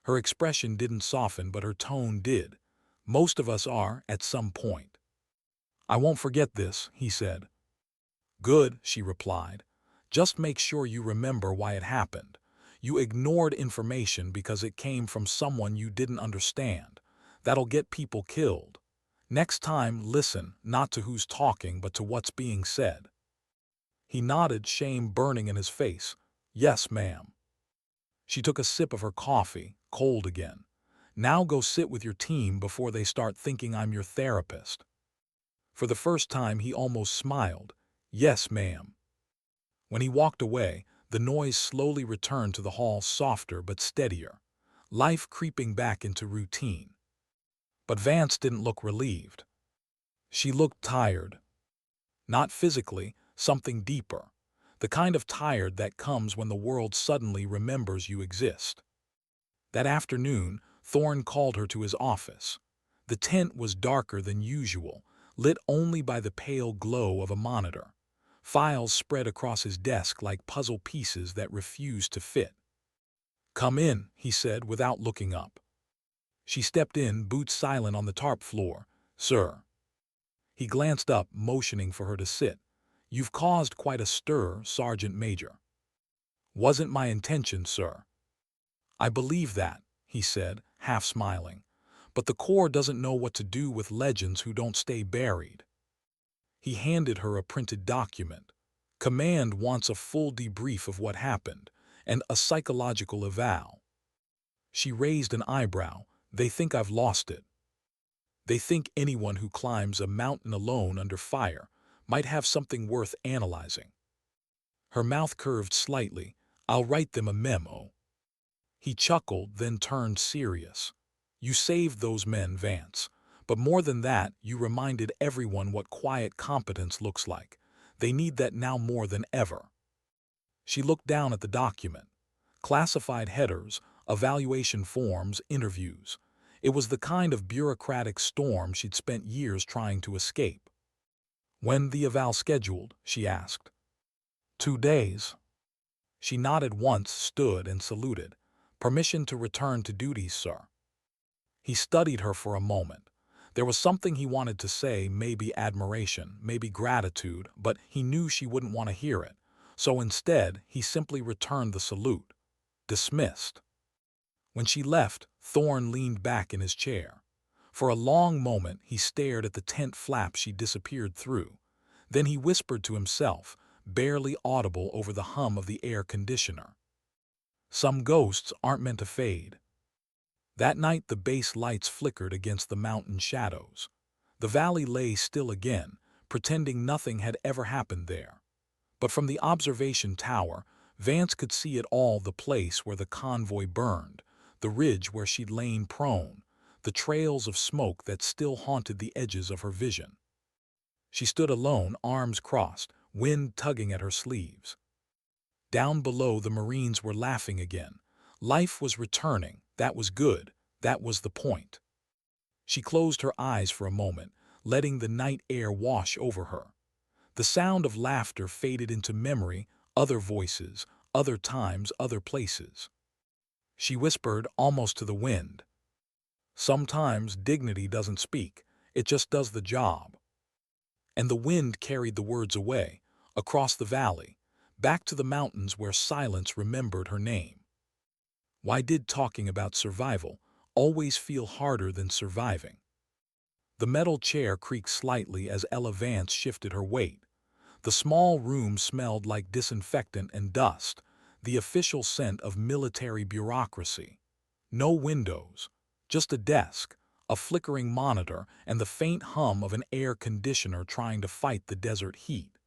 Her expression didn't soften, but her tone did. "Most of us are, at some point." "I won't forget this," he said. "Good," she replied. "Just make sure you remember why it happened. You ignored information because it came from someone you didn't understand. That'll get people killed. Next time, listen, not to who's talking, but to what's being said." He nodded, shame burning in his face. "Yes, ma'am." She took a sip of her coffee, cold again. "Now go sit with your team before they start thinking I'm your therapist." For the first time, he almost smiled. "Yes, ma'am." When he walked away, the noise slowly returned to the hall, softer but steadier. Life creeping back into routine. But Vance didn't look relieved. She looked tired. Not physically, something deeper. The kind of tired that comes when the world suddenly remembers you exist. That afternoon, Thorne called her to his office. The tent was darker than usual, lit only by the pale glow of a monitor. Files spread across his desk like puzzle pieces that refused to fit. "Come in," he said without looking up. She stepped in, boots silent on the tarp floor. "Sir." He glanced up, motioning for her to sit. "You've caused quite a stir, Sergeant Major." "Wasn't my intention, sir." "I believe that," he said, half smiling. "But the Corps doesn't know what to do with legends who don't stay buried." He handed her a printed document. "Command wants a full debrief of what happened, and a psychological eval." She raised an eyebrow. "They think I've lost it. They think anyone who climbs a mountain alone under fire might have something worth analyzing." Her mouth curved slightly. "I'll write them a memo." He chuckled, then turned serious. "You saved those men, Vance. But more than that, you reminded everyone what quiet competence looks like. They need that now more than ever." She looked down at the document. Classified headers, evaluation forms, interviews. It was the kind of bureaucratic storm she'd spent years trying to escape. "When the eval scheduled?" she asked. "2 days." She nodded once, stood, and saluted. "Permission to return to duty, sir." He studied her for a moment. There was something he wanted to say, maybe admiration, maybe gratitude, but he knew she wouldn't want to hear it. So instead, he simply returned the salute. Dismissed. When she left, Thorne leaned back in his chair. For a long moment, he stared at the tent flap she disappeared through. Then he whispered to himself, barely audible over the hum of the air conditioner. "Some ghosts aren't meant to fade." That night the base lights flickered against the mountain shadows. The valley lay still again, pretending nothing had ever happened there. But from the observation tower, Vance could see it all: the place where the convoy burned, the ridge where she'd lain prone, the trails of smoke that still haunted the edges of her vision. She stood alone, arms crossed, wind tugging at her sleeves. Down below, the Marines were laughing again. Life was returning. That was good. That was the point. She closed her eyes for a moment, letting the night air wash over her. The sound of laughter faded into memory, other voices, other times, other places. She whispered, almost to the wind, "Sometimes dignity doesn't speak, it just does the job." And the wind carried the words away, across the valley, back to the mountains where silence remembered her name. Why did talking about survival always feel harder than surviving? The metal chair creaked slightly as Ella Vance shifted her weight. The small room smelled like disinfectant and dust, the official scent of military bureaucracy. No windows, just a desk, a flickering monitor, and the faint hum of an air conditioner trying to fight the desert heat.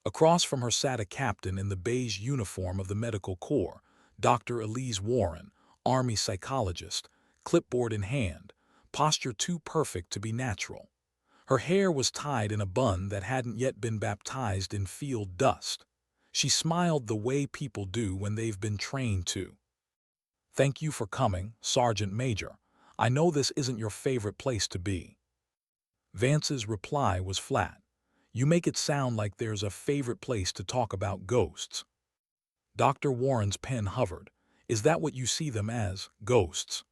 Across from her sat a captain in the beige uniform of the medical corps, Dr. Elise Warren, Army psychologist, clipboard in hand, posture too perfect to be natural. Her hair was tied in a bun that hadn't yet been baptized in field dust. She smiled the way people do when they've been trained to. "Thank you for coming, Sergeant Major. I know this isn't your favorite place to be." Vance's reply was flat. "You make it sound like there's a favorite place to talk about ghosts." Dr. Warren's pen hovered. "Is that what you see them as, ghosts?"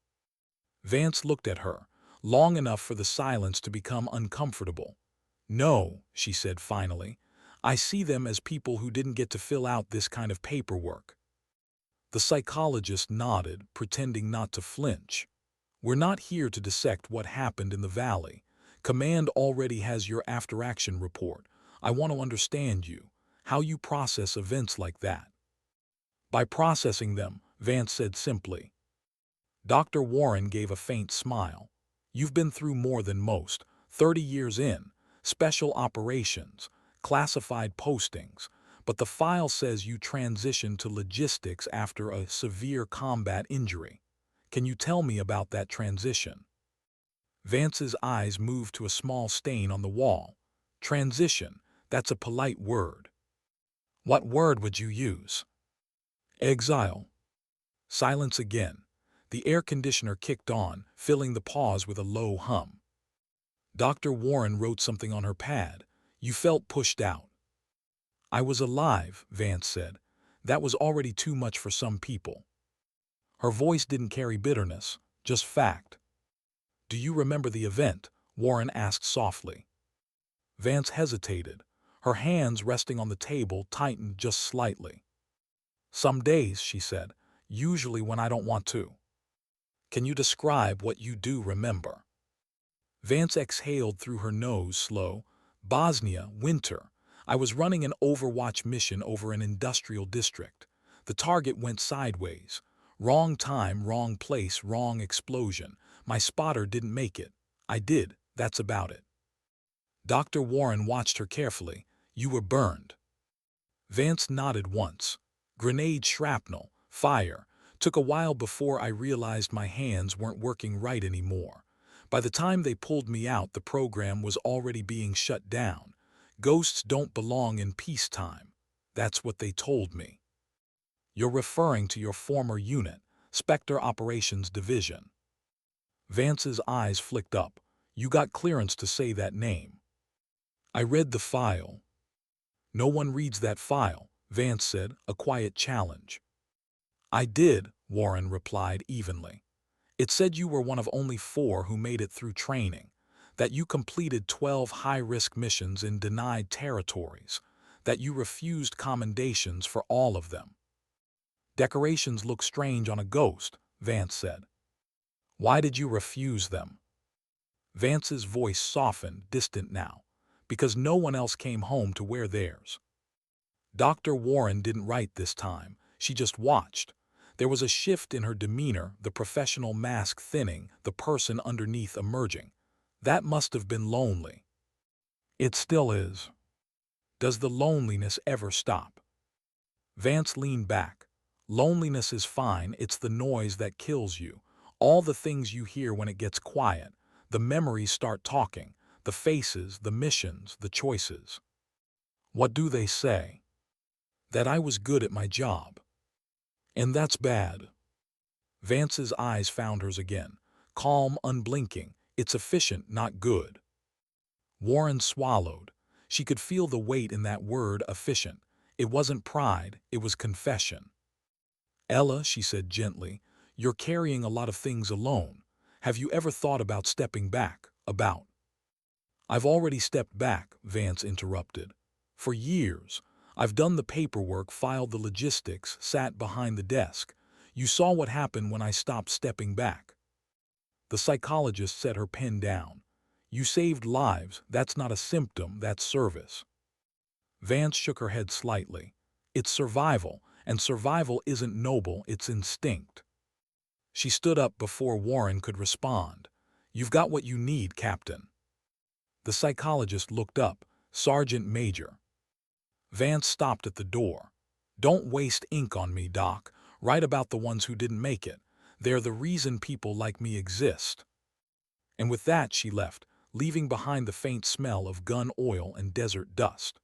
Vance looked at her, long enough for the silence to become uncomfortable. "No," she said finally. "I see them as people who didn't get to fill out this kind of paperwork." The psychologist nodded, pretending not to flinch. "We're not here to dissect what happened in the valley. Command already has your after-action report. I want to understand you, how you process events like that." "By processing them," Vance said simply. Dr. Warren gave a faint smile. "You've been through more than most. 30 years in, special operations, classified postings, but the file says you transitioned to logistics after a severe combat injury. Can you tell me about that transition?" Vance's eyes moved to a small stain on the wall. "Transition, that's a polite word." "What word would you use?" "Exile." Silence again. The air conditioner kicked on, filling the pause with a low hum. Dr. Warren wrote something on her pad. "You felt pushed out." "I was alive," Vance said. "That was already too much for some people." Her voice didn't carry bitterness, just fact. "Do you remember the event?" Warren asked softly. Vance hesitated. Her hands resting on the table tightened just slightly. "Some days," she said, "usually when I don't want to." "Can you describe what you do remember?" Vance exhaled through her nose slow. "Bosnia, winter. I was running an overwatch mission over an industrial district. The target went sideways. Wrong time, wrong place, wrong explosion. My spotter didn't make it. I did, that's about it." Dr. Warren watched her carefully. "You were burned." Vance nodded once. "Grenade shrapnel, fire. Took a while before I realized my hands weren't working right anymore. By the time they pulled me out, the program was already being shut down. Ghosts don't belong in peacetime. That's what they told me." "You're referring to your former unit, Spectre Operations Division." Vance's eyes flicked up. "You got clearance to say that name." "I read the file." "No one reads that file," Vance said, a quiet challenge. "I did," Warren replied evenly. "It said you were one of only 4 who made it through training, that you completed 12 high-risk missions in denied territories, that you refused commendations for all of them." "Decorations look strange on a ghost," Vance said. "Why did you refuse them?" Vance's voice softened, distant now. "Because no one else came home to wear theirs." Dr. Warren didn't write this time. She just watched. There was a shift in her demeanor, the professional mask thinning, the person underneath emerging. "That must have been lonely." "It still is." "Does the loneliness ever stop?" Vance leaned back. "Loneliness is fine, it's the noise that kills you. All the things you hear when it gets quiet. The memories start talking. The faces, the missions, the choices." "What do they say?" "That I was good at my job." "And that's bad." Vance's eyes found hers again. Calm, unblinking. "It's efficient, not good." Warren swallowed. She could feel the weight in that word, efficient. It wasn't pride, it was confession. "Ella," she said gently, "you're carrying a lot of things alone. Have you ever thought about stepping back, about—" "I've already stepped back," Vance interrupted. "For years. I've done the paperwork, filed the logistics, sat behind the desk. You saw what happened when I stopped stepping back." The psychologist set her pen down. "You saved lives, that's not a symptom, that's service." Vance shook her head slightly. "It's survival, and survival isn't noble, it's instinct." She stood up before Warren could respond. You've got what you need, Captain. The psychologist looked up. Sergeant Major. Vance stopped at the door. Don't waste ink on me, Doc. Write about the ones who didn't make it. They're the reason people like me exist. And with that she left, leaving behind the faint smell of gun oil and desert dust.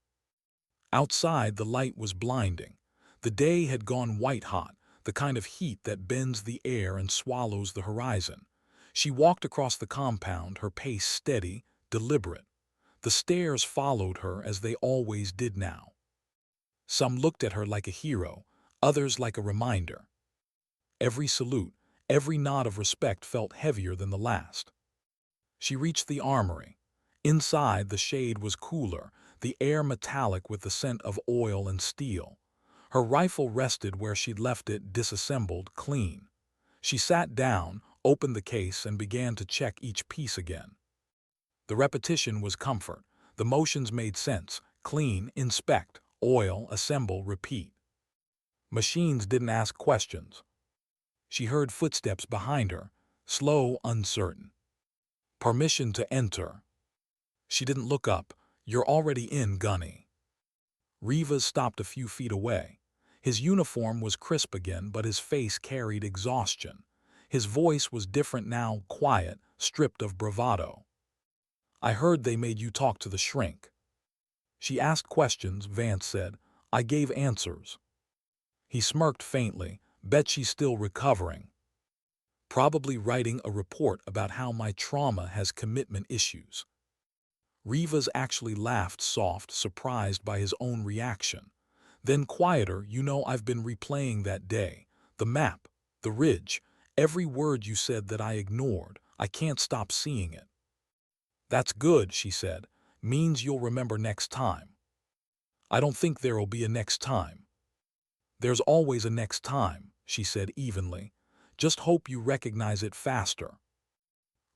Outside, the light was blinding. The day had gone white-hot, the kind of heat that bends the air and swallows the horizon. She walked across the compound, her pace steady, deliberate. The stairs followed her as they always did now. Some looked at her like a hero, others like a reminder. Every salute, every nod of respect felt heavier than the last. She reached the armory. Inside, the shade was cooler, the air metallic with the scent of oil and steel. Her rifle rested where she'd left it, disassembled, clean. She sat down, opened the case, and began to check each piece again. The repetition was comfort. The motions made sense. Clean, inspect, oil, assemble, repeat. Machines didn't ask questions. She heard footsteps behind her, slow, uncertain. Permission to enter. She didn't look up. You're already in, Gunny. Rivas stopped a few feet away. His uniform was crisp again, but his face carried exhaustion. His voice was different now, quiet, stripped of bravado. I heard they made you talk to the shrink. She asked questions, Vance said. I gave answers. He smirked faintly. Bet she's still recovering. Probably writing a report about how my trauma has commitment issues. Rivas actually laughed soft, surprised by his own reaction. Then quieter, I've been replaying that day. The map, the ridge, every word you said that I ignored. I can't stop seeing it. That's good, she said. Means you'll remember next time. I don't think there'll be a next time. There's always a next time, she said evenly. Just hope you recognize it faster.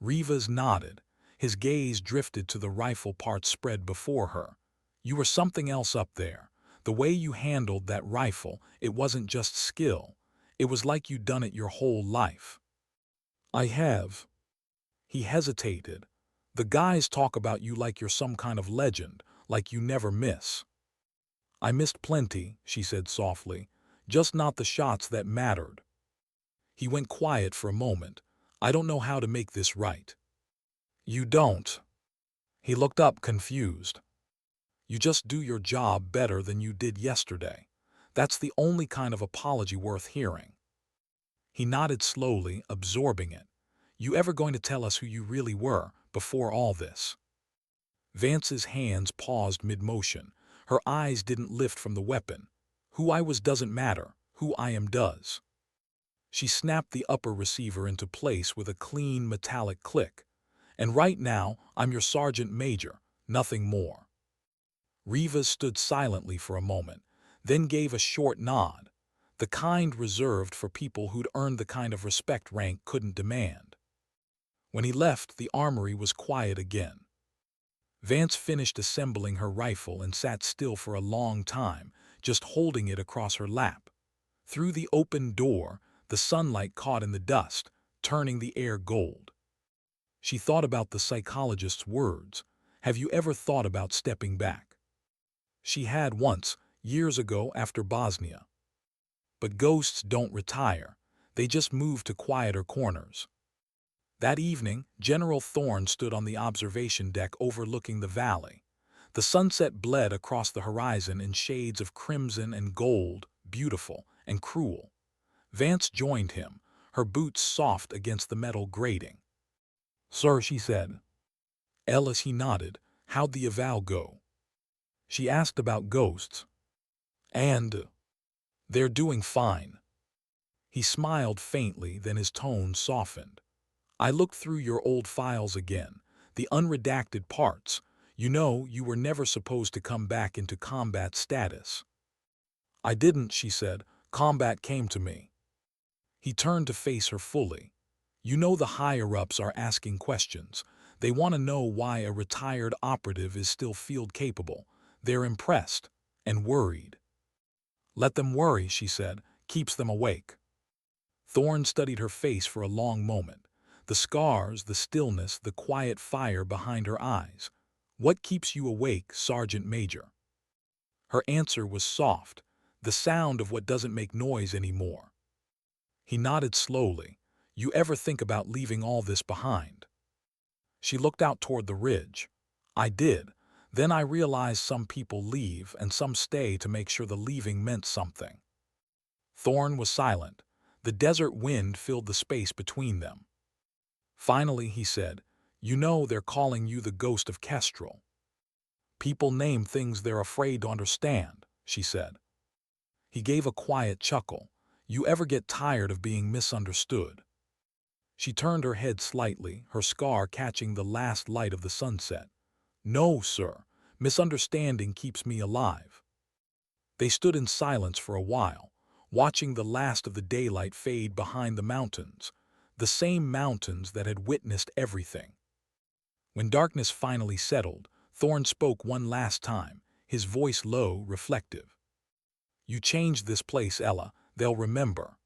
Rivas nodded. His gaze drifted to the rifle parts spread before her. You were something else up there. The way you handled that rifle, it wasn't just skill. It was like you'd done it your whole life. I have. He hesitated. The guys talk about you like you're some kind of legend, like you never miss. I missed plenty, she said softly, just not the shots that mattered. He went quiet for a moment. I don't know how to make this right. You don't. He looked up, confused. You just do your job better than you did yesterday. That's the only kind of apology worth hearing. He nodded slowly, absorbing it. You ever going to tell us who you really were before all this? Vance's hands paused mid-motion. Her eyes didn't lift from the weapon. Who I was doesn't matter. Who I am does. She snapped the upper receiver into place with a clean metallic click. And right now, I'm your sergeant major, nothing more. Rivas stood silently for a moment, then gave a short nod, the kind reserved for people who'd earned the kind of respect rank couldn't demand. When he left, the armory was quiet again. Vance finished assembling her rifle and sat still for a long time, just holding it across her lap. Through the open door, the sunlight caught in the dust, turning the air gold. She thought about the psychologist's words. Have you ever thought about stepping back? She had once, years ago after Bosnia. But ghosts don't retire. They just move to quieter corners. That evening, General Thorne stood on the observation deck overlooking the valley. The sunset bled across the horizon in shades of crimson and gold, beautiful and cruel. Vance joined him, her boots soft against the metal grating. Sir, she said. Ellis, he nodded. How'd the eval go? She asked about ghosts. And they're doing fine. He smiled faintly, then his tone softened. I looked through your old files again, the unredacted parts. You were never supposed to come back into combat status. I didn't, she said. Combat came to me. He turned to face her fully. The higher-ups are asking questions. They want to know why a retired operative is still field-capable. They're impressed and worried. Let them worry, she said. Keeps them awake. Thorne studied her face for a long moment. The scars, the stillness, the quiet fire behind her eyes. What keeps you awake, Sergeant Major? Her answer was soft, the sound of what doesn't make noise anymore. He nodded slowly. You ever think about leaving all this behind? She looked out toward the ridge. I did. Then I realized some people leave and some stay to make sure the leaving meant something. Thorne was silent. The desert wind filled the space between them. Finally, he said, You know they're calling you the ghost of Kestrel. People name things they're afraid to understand, she said. He gave a quiet chuckle. You ever get tired of being misunderstood? She turned her head slightly, her scar catching the last light of the sunset. No, sir. Misunderstanding keeps me alive. They stood in silence for a while, watching the last of the daylight fade behind the mountains, the same mountains that had witnessed everything. When darkness finally settled, Thorne spoke one last time, his voice low, reflective. You changed this place, Ella. They'll remember.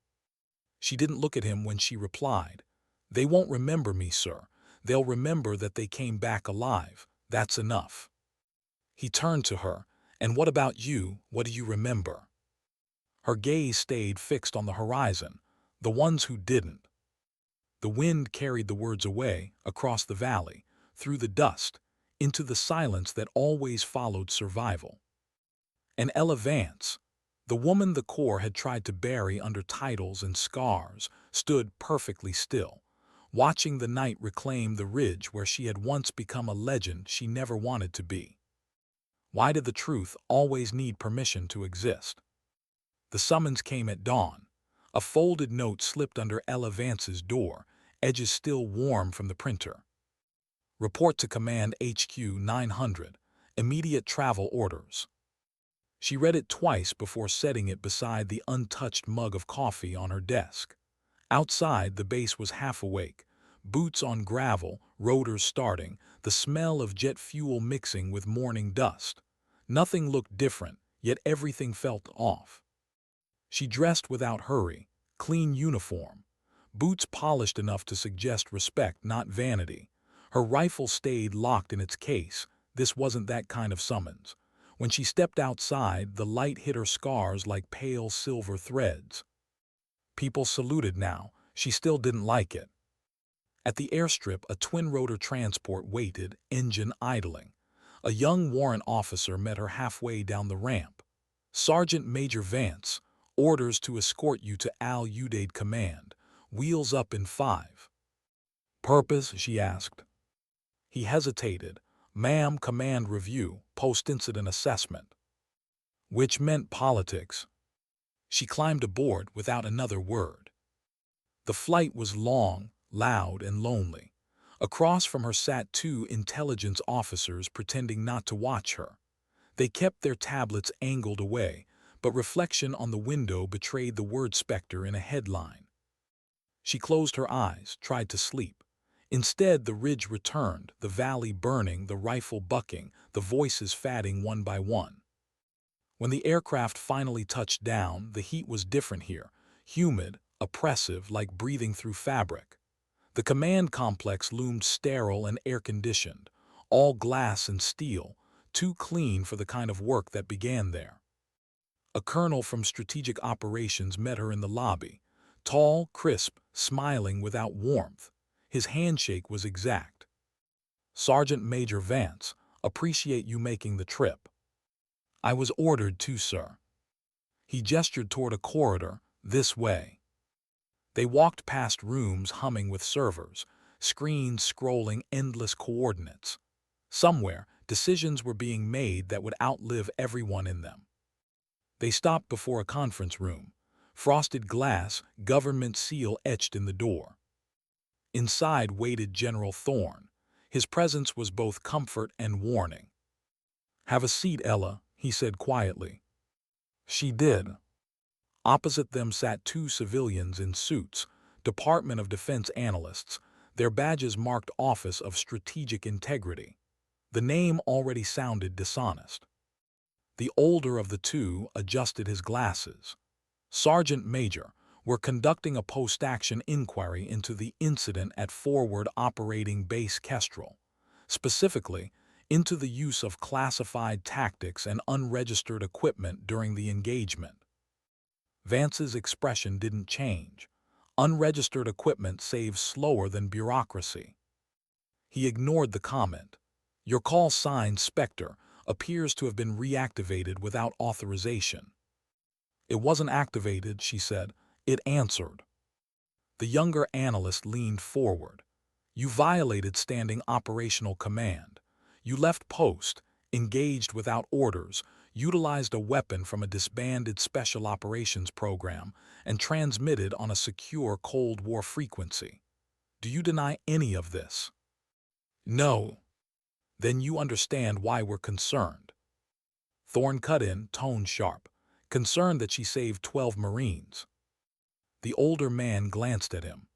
She didn't look at him when she replied. They won't remember me, sir. They'll remember that they came back alive. That's enough. He turned to her. And what about you? What do you remember? Her gaze stayed fixed on the horizon, the ones who didn't. The wind carried the words away, across the valley, through the dust, into the silence that always followed survival. And Ella Vance, the woman the Corps had tried to bury under titles and scars, stood perfectly still, watching the night reclaim the ridge where she had once become a legend she never wanted to be. Why did the truth always need permission to exist? The summons came at dawn. A folded note slipped under Ella Vance's door, edges still warm from the printer. Report to Command HQ 900. Immediate travel orders. She read it twice before setting it beside the untouched mug of coffee on her desk. Outside, the base was half awake. Boots on gravel, rotors starting, the smell of jet fuel mixing with morning dust. Nothing looked different, yet everything felt off. She dressed without hurry, clean uniform. Boots polished enough to suggest respect, not vanity. Her rifle stayed locked in its case. This wasn't that kind of summons. When she stepped outside, the light hit her scars like pale silver threads. People saluted now. She still didn't like it. At the airstrip, a twin-rotor transport waited, engine idling. A young warrant officer met her halfway down the ramp. Sergeant Major Vance, orders to escort you to Al Udeid Command. Wheels up in 5. Purpose? She asked. He hesitated. Ma'am, command review, post-incident assessment. Which meant politics. She climbed aboard without another word. The flight was long, loud, and lonely. Across from her sat 2 intelligence officers pretending not to watch her. They kept their tablets angled away, but reflection on the window betrayed the word specter in a headline. She closed her eyes, tried to sleep. Instead, the ridge returned, the valley burning, the rifle bucking, the voices fading one by one. When the aircraft finally touched down, the heat was different here, humid, oppressive, like breathing through fabric. The command complex loomed sterile and air-conditioned, all glass and steel, too clean for the kind of work that began there. A colonel from Strategic Operations met her in the lobby, tall, crisp, smiling without warmth. His handshake was exact. Sergeant Major Vance, appreciate you making the trip. I was ordered to, sir. He gestured toward a corridor, this way. They walked past rooms humming with servers, screens scrolling endless coordinates. Somewhere, decisions were being made that would outlive everyone in them. They stopped before a conference room, frosted glass, government seal etched in the door. Inside waited General Thorne. His presence was both comfort and warning. Have a seat, Ella, he said quietly. She did. Opposite them sat 2 civilians in suits, Department of Defense analysts, their badges marked Office of Strategic Integrity. The name already sounded dishonest. The older of the 2 adjusted his glasses. Sergeant Major, We're conducting a post-action inquiry into the incident at Forward Operating Base Kestrel, specifically into the use of classified tactics and unregistered equipment during the engagement. Vance's expression didn't change. Unregistered equipment saves slower than bureaucracy. He ignored the comment. Your call sign, Spectre, appears to have been reactivated without authorization. It wasn't activated, she said. It answered. The younger analyst leaned forward. You violated standing operational command. You left post, engaged without orders, utilized a weapon from a disbanded special operations program, and transmitted on a secure Cold War frequency. Do you deny any of this? No. Then you understand why we're concerned. Thorne cut in, tone sharp, concerned that she saved 12 Marines. The older man glanced at him.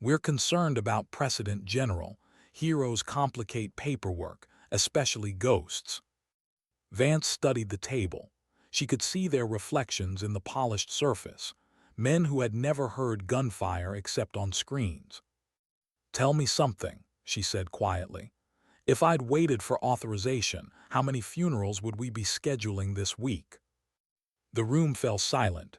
We're concerned about precedent, General. Heroes complicate paperwork, especially ghosts. Vance studied the table. She could see their reflections in the polished surface, men who had never heard gunfire except on screens. Tell me something, she said quietly. If I'd waited for authorization, how many funerals would we be scheduling this week? The room fell silent.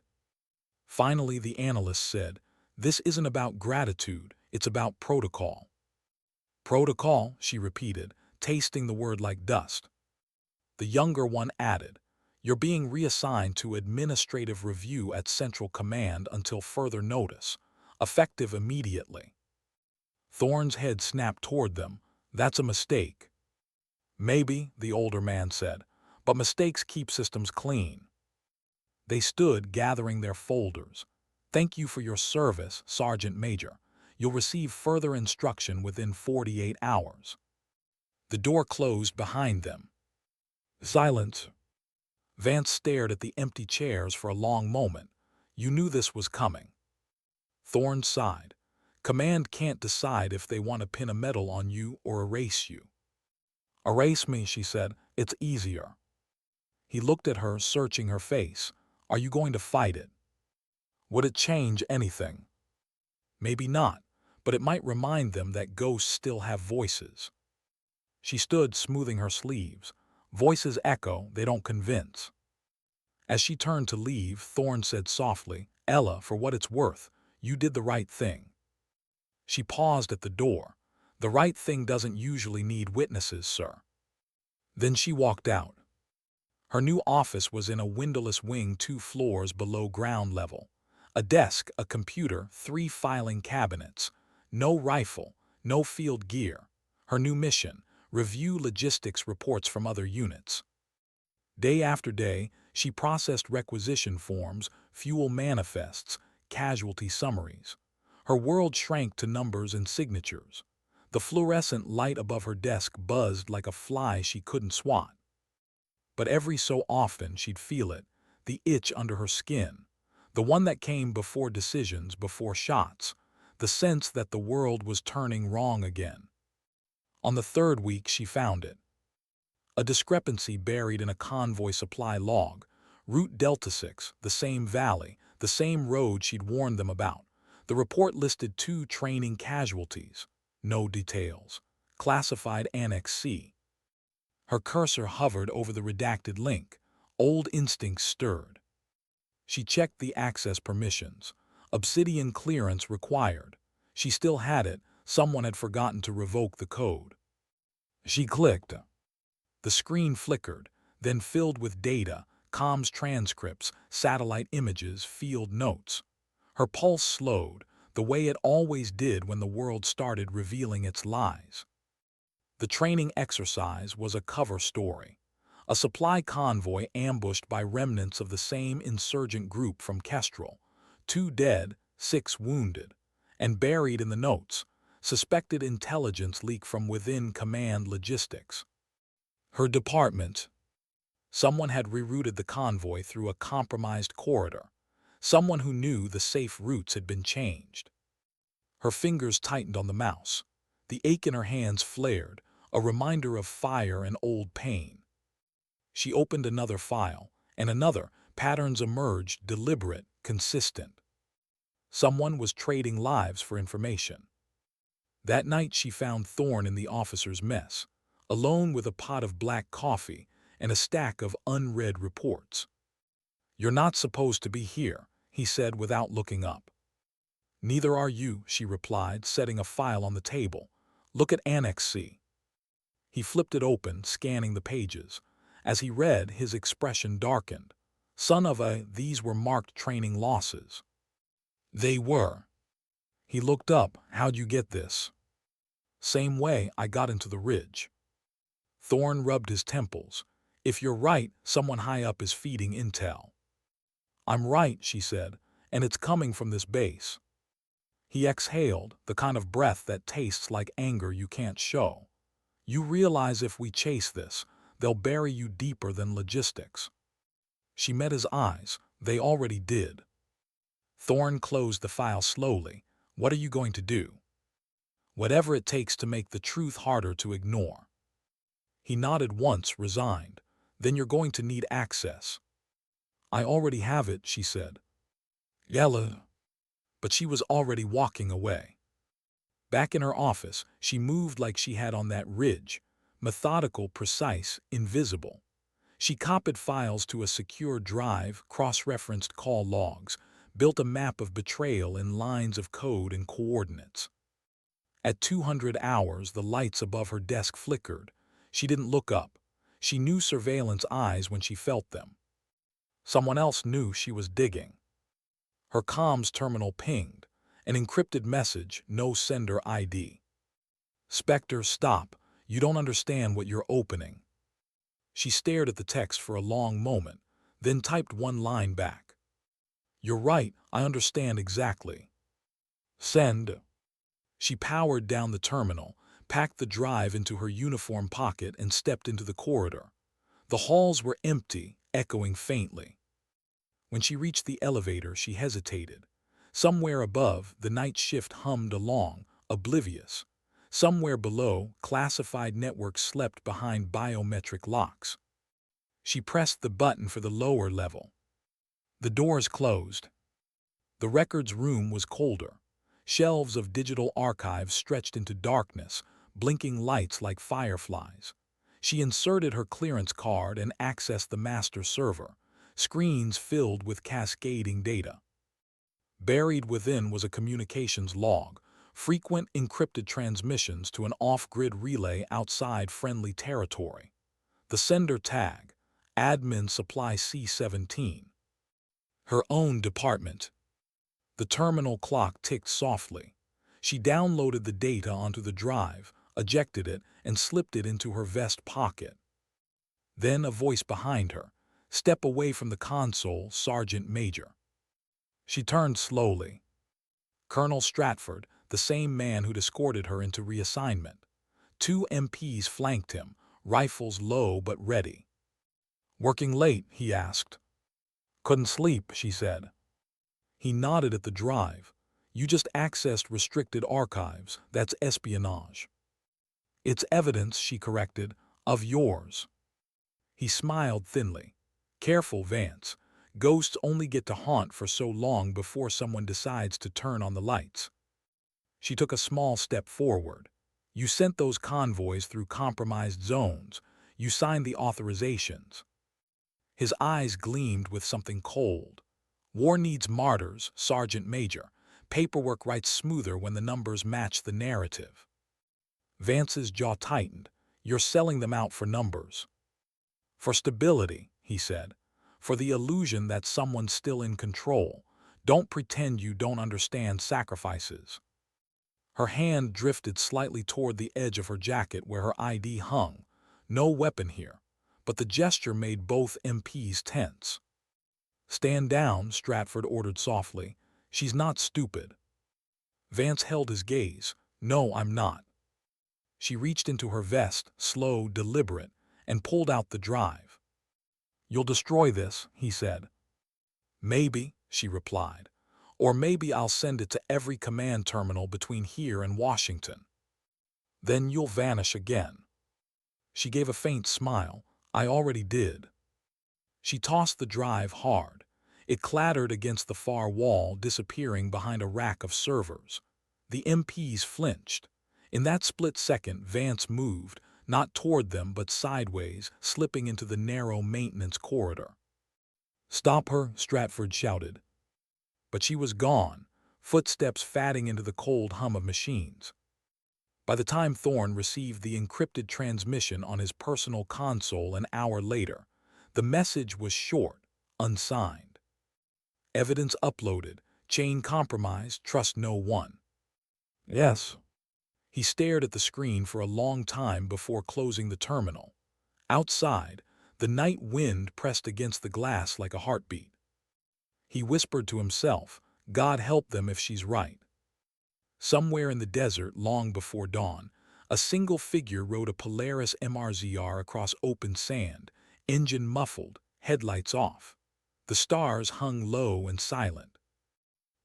Finally, the analyst said, This isn't about gratitude, it's about protocol. Protocol, she repeated, tasting the word like dust. The younger one added, You're being reassigned to administrative review at Central Command until further notice, effective immediately. Thorne's head snapped toward them. That's a mistake. Maybe, the older man said, but mistakes keep systems clean. They stood, gathering their folders. Thank you for your service, Sergeant Major. You'll receive further instruction within 48 hours. The door closed behind them. Silence. Vance stared at the empty chairs for a long moment. You knew this was coming. Thorne sighed. Command can't decide if they want to pin a medal on you or erase you. Erase me, she said. It's easier. He looked at her, searching her face. Are you going to fight it? Would it change anything? Maybe not, but it might remind them that ghosts still have voices. She stood, smoothing her sleeves. Voices echo, they don't convince. As she turned to leave, Thorne said softly, Ella, for what it's worth, you did the right thing. She paused at the door. The right thing doesn't usually need witnesses, sir. Then she walked out. Her new office was in a windowless wing 2 floors below ground level. A desk, a computer, 3 filing cabinets. No rifle, no field gear. Her new mission, review logistics reports from other units. Day after day, she processed requisition forms, fuel manifests, casualty summaries. Her world shrank to numbers and signatures. The fluorescent light above her desk buzzed like a fly she couldn't swat. But every so often she'd feel it, the itch under her skin, the one that came before decisions, before shots, the sense that the world was turning wrong again. On the 3rd week she found it. A discrepancy buried in a convoy supply log. Route Delta 6, the same valley, the same road she'd warned them about. The report listed 2 training casualties. No details. Classified Annex C. Her cursor hovered over the redacted link. Old instincts stirred. She checked the access permissions. Obsidian clearance required. She still had it. Someone had forgotten to revoke the code. She clicked. The screen flickered, then filled with data, comms transcripts, satellite images, field notes. Her pulse slowed, the way it always did when the world started revealing its lies. The training exercise was a cover story. A supply convoy ambushed by remnants of the same insurgent group from Kestrel. 2 dead, 6 wounded. And buried in the notes, suspected intelligence leak from within command logistics. Her department. Someone had rerouted the convoy through a compromised corridor. Someone who knew the safe routes had been changed. Her fingers tightened on the mouse. The ache in her hands flared, a reminder of fire and old pain. She opened another file, and another. Patterns emerged, deliberate, consistent. Someone was trading lives for information. That night she found Thorne in the officer's mess, alone with a pot of black coffee and a stack of unread reports. "You're not supposed to be here," he said without looking up. "Neither are you," she replied, setting a file on the table. "Look at Annex C." He flipped it open, scanning the pages. As he read, his expression darkened. Son of a, these were marked training losses. They were. He looked up. "How'd you get this?" "Same way I got into the ridge." Thorne rubbed his temples. "If you're right, someone high up is feeding intel." "I'm right," she said, "and it's coming from this base." He exhaled, the kind of breath that tastes like anger you can't show. "You realize if we chase this, they'll bury you deeper than logistics." She met his eyes. "They already did." Thorne closed the file slowly. "What are you going to do?" "Whatever it takes to make the truth harder to ignore." He nodded once, resigned. "Then you're going to need access." "I already have it," she said. "Yella." But she was already walking away. Back in her office, she moved like she had on that ridge, methodical, precise, invisible. She copied files to a secure drive, cross-referenced call logs, built a map of betrayal in lines of code and coordinates. At 200 hours, the lights above her desk flickered. She didn't look up. She knew surveillance eyes when she felt them. Someone else knew she was digging. Her comms terminal pinged. An encrypted message, no sender ID. "Spectre, stop. You don't understand what you're opening." She stared at the text for a long moment, then typed one line back. "You're right, I understand exactly." "Send." She powered down the terminal, packed the drive into her uniform pocket, and stepped into the corridor. The halls were empty, echoing faintly. When she reached the elevator, she hesitated. Somewhere above, the night shift hummed along, oblivious. Somewhere below, classified networks slept behind biometric locks. She pressed the button for the lower level. The doors closed. The records room was colder. Shelves of digital archives stretched into darkness, blinking lights like fireflies. She inserted her clearance card and accessed the master server, screens filled with cascading data. Buried within was a communications log, frequent encrypted transmissions to an off-grid relay outside friendly territory. The sender tag, Admin Supply C-17. Her own department. The terminal clock ticked softly. She downloaded the data onto the drive, ejected it, and slipped it into her vest pocket. Then a voice behind her. "Step away from the console, Sergeant Major." She turned slowly. Colonel Stratford, the same man who'd escorted her into reassignment. 2 MPs flanked him, rifles low but ready. "Working late?" he asked. "Couldn't sleep," she said. He nodded at the drive. "You just accessed restricted archives. That's espionage." "It's evidence," she corrected, "of yours." He smiled thinly. "Careful, Vance. Ghosts only get to haunt for so long before someone decides to turn on the lights." She took a small step forward. "You sent those convoys through compromised zones. You signed the authorizations." His eyes gleamed with something cold. "War needs martyrs, Sergeant Major. Paperwork writes smoother when the numbers match the narrative." Vance's jaw tightened. "You're selling them out for numbers." "For stability," he said. "For the illusion that someone's still in control. Don't pretend you don't understand sacrifices." Her hand drifted slightly toward the edge of her jacket where her ID hung. No weapon here. But the gesture made both MPs tense. "Stand down," Stratford ordered softly. "She's not stupid." Vance held his gaze. "No, I'm not." She reached into her vest, slow, deliberate, and pulled out the drive. "You'll destroy this," he said. "Maybe," she replied. "Or maybe I'll send it to every command terminal between here and Washington. Then you'll vanish again." She gave a faint smile. "I already did." She tossed the drive hard. It clattered against the far wall, disappearing behind a rack of servers. The MPs flinched. In that split second, Vance moved, not toward them but sideways, slipping into the narrow maintenance corridor. "Stop her," Stratford shouted. But she was gone, footsteps fading into the cold hum of machines. By the time Thorne received the encrypted transmission on his personal console an hour later, the message was short, unsigned. Evidence uploaded, chain compromised, trust no one. Yes. He stared at the screen for a long time before closing the terminal. Outside, the night wind pressed against the glass like a heartbeat. He whispered to himself, God help them if she's right. Somewhere in the desert, long before dawn, a single figure rode a Polaris MRZR across open sand, engine muffled, headlights off. The stars hung low and silent.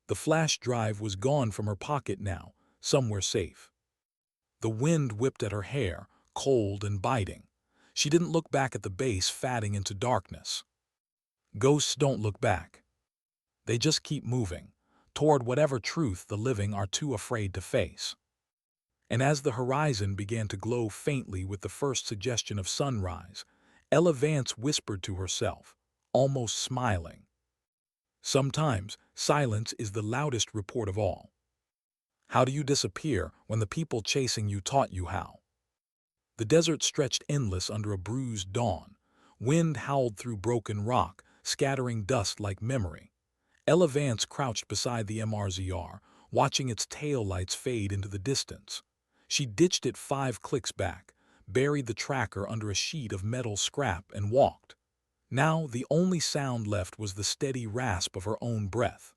The flash drive was gone from her pocket now, somewhere safe. The wind whipped at her hair, cold and biting. She didn't look back at the base fading into darkness. Ghosts don't look back. They just keep moving, toward whatever truth the living are too afraid to face. And as the horizon began to glow faintly with the first suggestion of sunrise, Ella Vance whispered to herself, almost smiling. Sometimes silence is the loudest report of all. How do you disappear when the people chasing you taught you how? The desert stretched endless under a bruised dawn. Wind howled through broken rock, scattering dust like memory. Ella Vance crouched beside the MRZR, watching its taillights fade into the distance. She ditched it 5 clicks back, buried the tracker under a sheet of metal scrap, and walked. Now the only sound left was the steady rasp of her own breath.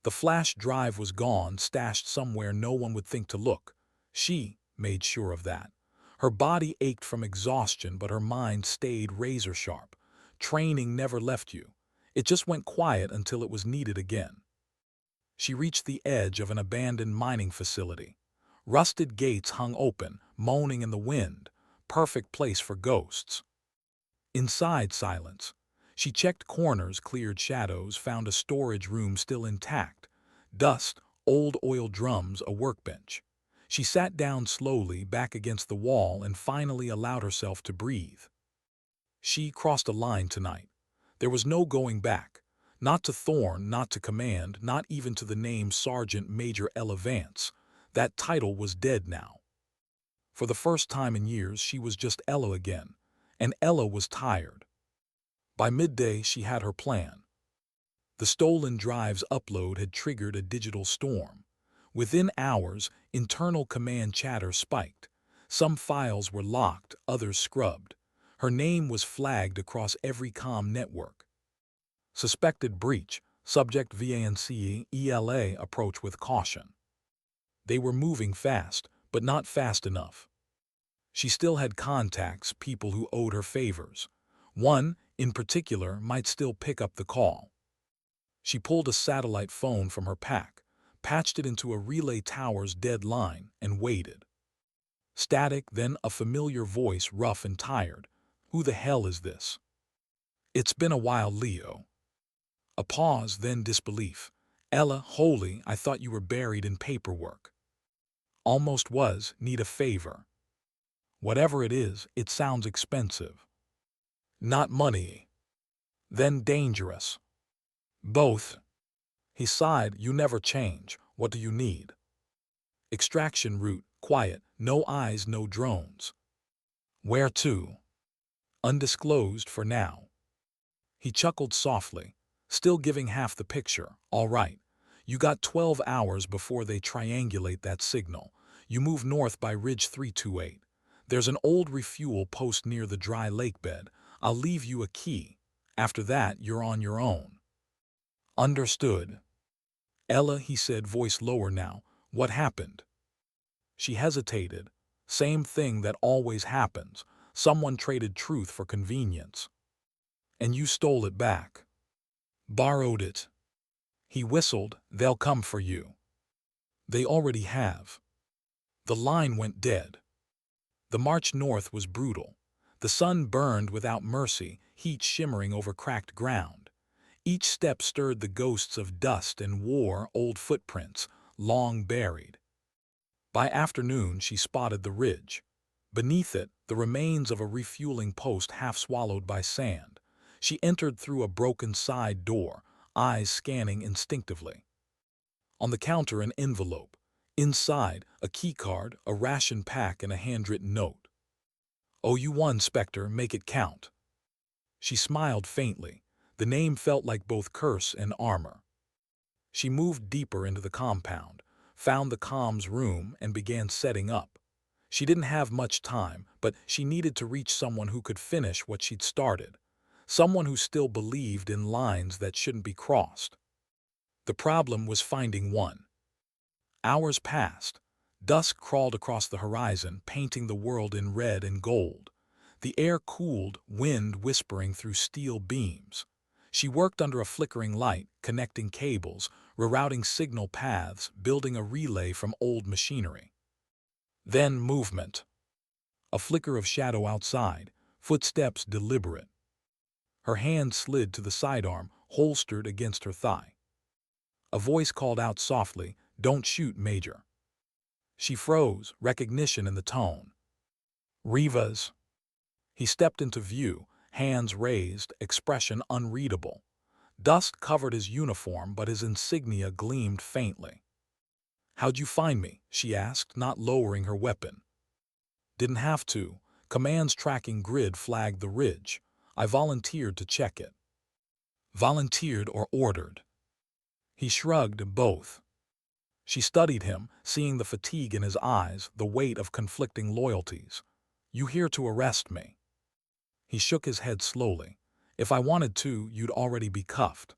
The flash drive was gone, stashed somewhere no one would think to look. She made sure of that. Her body ached from exhaustion, but her mind stayed razor-sharp. Training never left you. It just went quiet until it was needed again. She reached the edge of an abandoned mining facility. Rusted gates hung open, moaning in the wind. Perfect place for ghosts. Inside, silence. She checked corners, cleared shadows, found a storage room still intact. Dust, old oil drums, a workbench. She sat down slowly, back against the wall, and finally allowed herself to breathe. She crossed a line tonight. There was no going back. Not to Thorne, not to command, not even to the name Sergeant Major Ella Vance. That title was dead now. For the first time in years, she was just Ella again. And Ella was tired. By midday, she had her plan. The stolen drive's upload had triggered a digital storm. Within hours, internal command chatter spiked. Some files were locked, others scrubbed. Her name was flagged across every comm network. Suspected breach, subject Vance, ELA, approach with caution. They were moving fast, but not fast enough. She still had contacts, people who owed her favors. One, in particular, might still pick up the call. She pulled a satellite phone from her pack, patched it into a relay tower's dead line, and waited. Static, then a familiar voice, rough and tired. Who the hell is this? It's been a while, Leo. A pause, then disbelief. Ella, holy, I thought you were buried in paperwork. Almost was, need a favor. Whatever it is, it sounds expensive. Not money. Then dangerous. Both. He sighed, you never change. What do you need? Extraction route, quiet, no eyes, no drones. Where to? Undisclosed for now. He chuckled softly, still giving half the picture. All right, you got 12 hours before they triangulate that signal. You move north by Ridge 328. There's an old refuel post near the dry lake bed. I'll leave you a key. After that, you're on your own. Understood. Ella, he said, voice lower now. What happened? She hesitated. Same thing that always happens. Someone traded truth for convenience. And you stole it back. Borrowed it. He whistled, they'll come for you. They already have. The line went dead. The march north was brutal. The sun burned without mercy, heat shimmering over cracked ground. Each step stirred the ghosts of dust and wore old footprints, long buried. By afternoon, she spotted the ridge. Beneath it, the remains of a refueling post half swallowed by sand. She entered through a broken side door, eyes scanning instinctively. On the counter, an envelope. Inside, a keycard, a ration pack, and a handwritten note. "Oh, you won, Spectre, make it count." She smiled faintly. The name felt like both curse and armor. She moved deeper into the compound, found the comms room, and began setting up. She didn't have much time, but she needed to reach someone who could finish what she'd started. Someone who still believed in lines that shouldn't be crossed. The problem was finding one. Hours passed. Dusk crawled across the horizon, painting the world in red and gold. The air cooled, wind whispering through steel beams. She worked under a flickering light, connecting cables, rerouting signal paths, building a relay from old machinery. Then movement. A flicker of shadow outside, footsteps deliberate. Her hand slid to the sidearm, holstered against her thigh. A voice called out softly, "Don't shoot, Major." She froze, recognition in the tone. "Rivas." He stepped into view, hands raised, expression unreadable. Dust covered his uniform, but his insignia gleamed faintly. "How'd you find me?" she asked, not lowering her weapon. "Didn't have to. Command's tracking grid flagged the ridge. I volunteered to check it." Volunteered or ordered? He shrugged. Both. She studied him, seeing the fatigue in his eyes, the weight of conflicting loyalties. "You here to arrest me?" He shook his head slowly. "If I wanted to, you'd already be cuffed."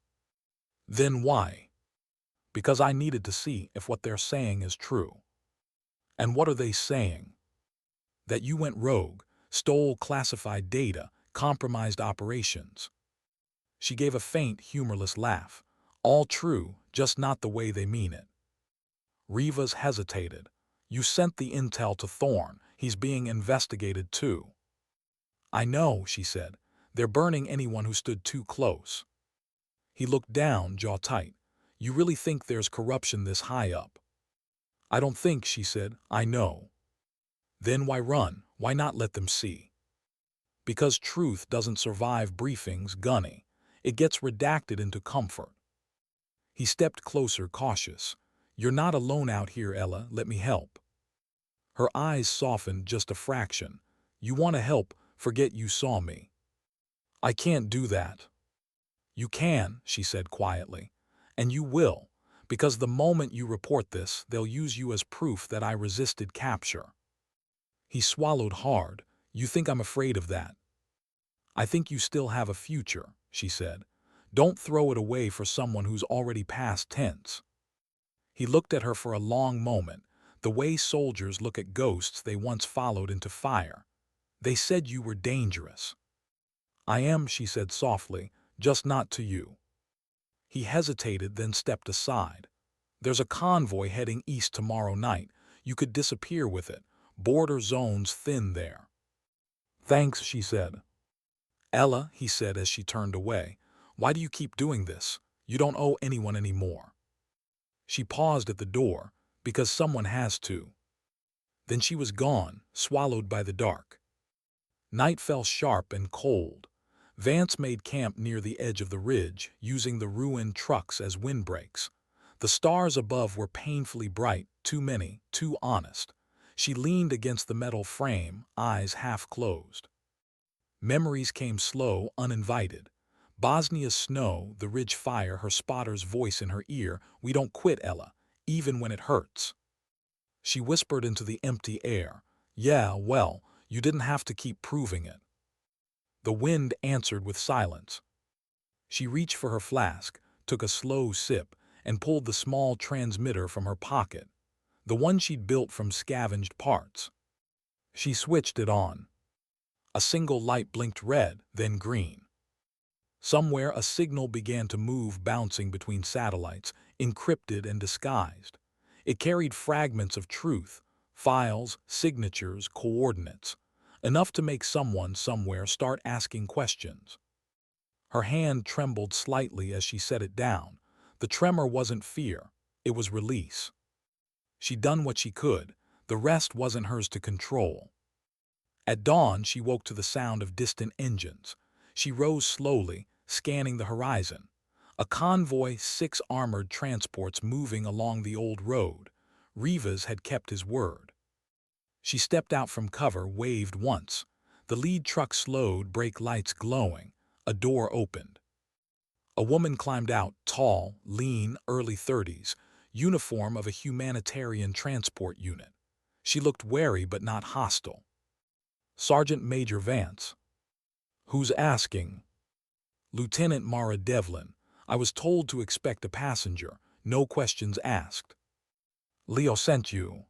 "Then why?" "Because I needed to see if what they're saying is true." "And what are they saying?" "That you went rogue, stole classified data, compromised operations." She gave a faint, humorless laugh. "All true, just not the way they mean it." Rivas hesitated. "You sent the intel to Thorne. He's being investigated too." "I know," she said. "They're burning anyone who stood too close." He looked down, jaw tight. "You really think there's corruption this high up?" "I don't think," she said. "I know." "Then why run? Why not let them see?" "Because truth doesn't survive briefings, Gunny. It gets redacted into comfort." He stepped closer, cautious. "You're not alone out here, Ella. Let me help." Her eyes softened just a fraction. "You want to help, forget you saw me." "I can't do that." "You can," she said quietly. "And you will, because the moment you report this, they'll use you as proof that I resisted capture." He swallowed hard. "You think I'm afraid of that?" "I think you still have a future," she said. "Don't throw it away for someone who's already past tense." He looked at her for a long moment, the way soldiers look at ghosts they once followed into fire. "They said you were dangerous." "I am," she said softly, "just not to you." He hesitated, then stepped aside. "There's a convoy heading east tomorrow night. You could disappear with it. Border zone's thin there." "Thanks," she said. "Ella," he said as she turned away, "why do you keep doing this? You don't owe anyone anymore." She paused at the door. "Because someone has to." Then she was gone, swallowed by the dark. Night fell sharp and cold. Vance made camp near the edge of the ridge, using the ruined trucks as windbreaks. The stars above were painfully bright, too many, too honest. She leaned against the metal frame, eyes half closed. Memories came slow, uninvited. Bosnia's snow, the ridge fire, her spotter's voice in her ear. "We don't quit, Ella, even when it hurts." She whispered into the empty air. "Yeah, well, you didn't have to keep proving it." The wind answered with silence. She reached for her flask, took a slow sip, and pulled the small transmitter from her pocket, the one she'd built from scavenged parts. She switched it on. A single light blinked red, then green. Somewhere a signal began to move, bouncing between satellites, encrypted and disguised. It carried fragments of truth, files, signatures, coordinates, enough to make someone somewhere start asking questions. Her hand trembled slightly as she set it down. The tremor wasn't fear, it was release. She'd done what she could, the rest wasn't hers to control. At dawn, she woke to the sound of distant engines. She rose slowly, scanning the horizon. A convoy, 6 armored transports moving along the old road. Rivas had kept his word. She stepped out from cover, waved once. The lead truck slowed, brake lights glowing. A door opened. A woman climbed out, tall, lean, early 30s, uniform of a humanitarian transport unit. She looked wary but not hostile. Sergeant Major Vance. Who's asking? Lieutenant Mara Devlin. I was told to expect a passenger, no questions asked. Leo sent you.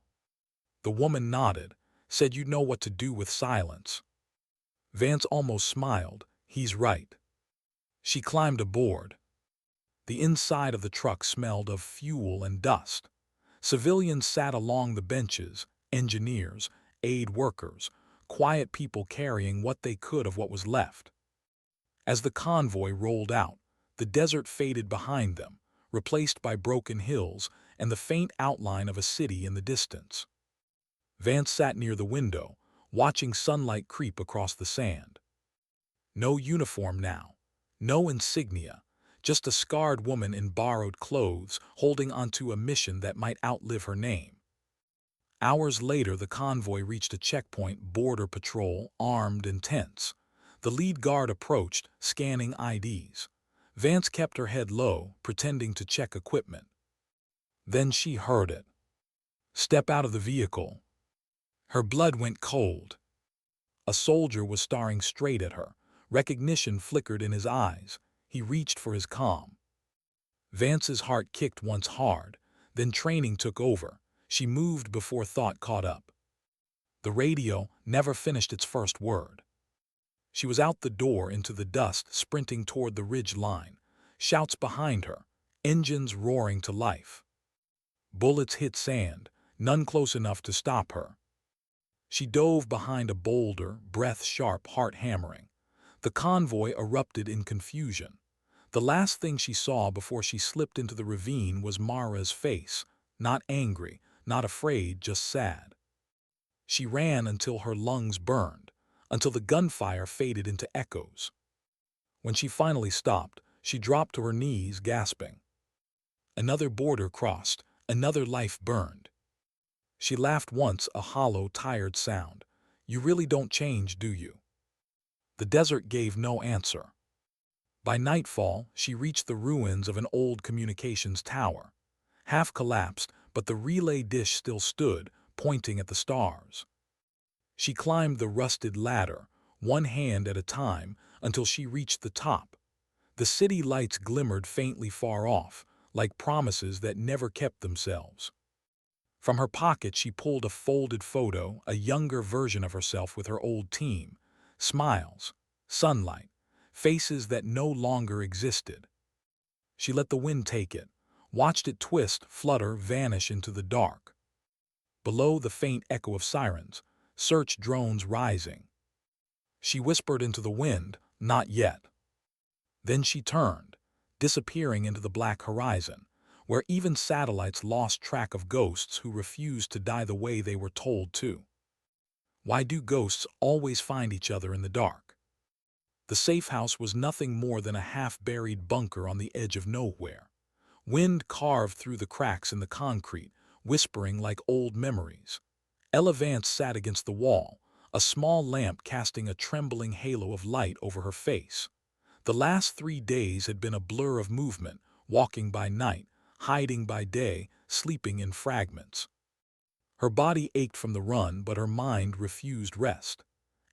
The woman nodded, said you'd know what to do with silence. Vance almost smiled. He's right. She climbed aboard. The inside of the truck smelled of fuel and dust. Civilians sat along the benches, engineers, aid workers, quiet people carrying what they could of what was left. As the convoy rolled out, the desert faded behind them, replaced by broken hills and the faint outline of a city in the distance. Vance sat near the window, watching sunlight creep across the sand. No uniform now, no insignia, just a scarred woman in borrowed clothes holding onto a mission that might outlive her name. Hours later, the convoy reached a checkpoint, border patrol, armed and tense. The lead guard approached, scanning IDs. Vance kept her head low, pretending to check equipment. Then she heard it. Step out of the vehicle. Her blood went cold. A soldier was staring straight at her. Recognition flickered in his eyes. He reached for his comm. Vance's heart kicked once hard, then training took over. She moved before thought caught up. The radio never finished its first word. She was out the door into the dust, sprinting toward the ridge line. Shouts behind her, engines roaring to life. Bullets hit sand, none close enough to stop her. She dove behind a boulder, breath sharp, heart hammering. The convoy erupted in confusion. The last thing she saw before she slipped into the ravine was Mara's face, not angry, not afraid, just sad. She ran until her lungs burned, until the gunfire faded into echoes. When she finally stopped, she dropped to her knees, gasping. Another border crossed, another life burned. She laughed once, a hollow, tired sound. You really don't change, do you? The desert gave no answer. By nightfall, she reached the ruins of an old communications tower. Half collapsed, but the relay dish still stood, pointing at the stars. She climbed the rusted ladder, one hand at a time, until she reached the top. The city lights glimmered faintly far off, like promises that never kept themselves. From her pocket she pulled a folded photo, a younger version of herself with her old team. Smiles, sunlight, faces that no longer existed. She let the wind take it, watched it twist, flutter, vanish into the dark. Below, the faint echo of sirens, search drones rising. She whispered into the wind, not yet. Then she turned, disappearing into the black horizon, where even satellites lost track of ghosts who refused to die the way they were told to. Why do ghosts always find each other in the dark? The safe house was nothing more than a half-buried bunker on the edge of nowhere. Wind carved through the cracks in the concrete, whispering like old memories. Ella Vance sat against the wall, a small lamp casting a trembling halo of light over her face. The last 3 days had been a blur of movement, walking by night, hiding by day, sleeping in fragments. Her body ached from the run, but her mind refused rest.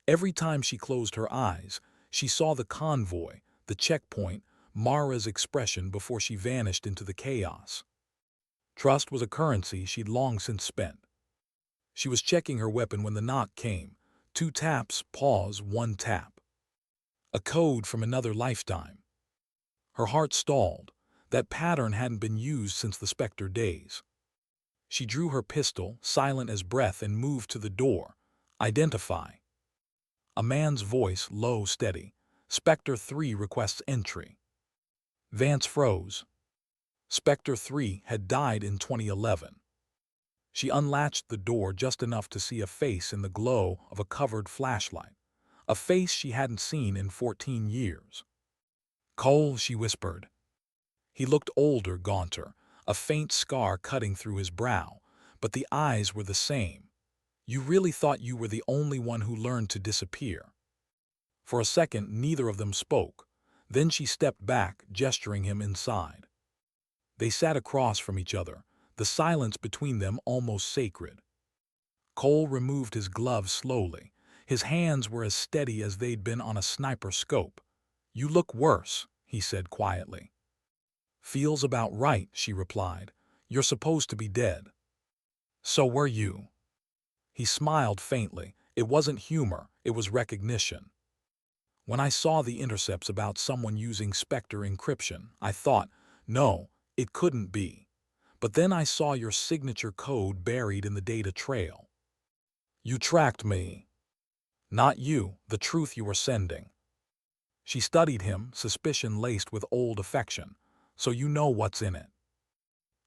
Every time she closed her eyes, she saw the convoy, the checkpoint, Mara's expression before she vanished into the chaos. Trust was a currency she'd long since spent. She was checking her weapon when the knock came. 2 taps, pause, 1 tap. A code from another lifetime. Her heart stalled. That pattern hadn't been used since the Spectre days. She drew her pistol, silent as breath, and moved to the door. Identify. A man's voice, low, steady. Spectre 3 requests entry. Vance froze. Spectre 3 had died in 2011. She unlatched the door just enough to see a face in the glow of a covered flashlight. A face she hadn't seen in 14 years. "Cole," she whispered. He looked older, gaunter, a faint scar cutting through his brow, but the eyes were the same. "You really thought you were the only one who learned to disappear?" For a second, neither of them spoke. Then she stepped back, gesturing him inside. They sat across from each other, the silence between them almost sacred. Cole removed his gloves slowly. His hands were as steady as they'd been on a sniper scope. "You look worse," he said quietly. "Feels about right," she replied. "You're supposed to be dead." "So were you." He smiled faintly. It wasn't humor, it was recognition. "When I saw the intercepts about someone using Spectre encryption, I thought, no, it couldn't be. But then I saw your signature code buried in the data trail. You tracked me. Not you, the truth you were sending." She studied him, suspicion laced with old affection. "So you know what's in it."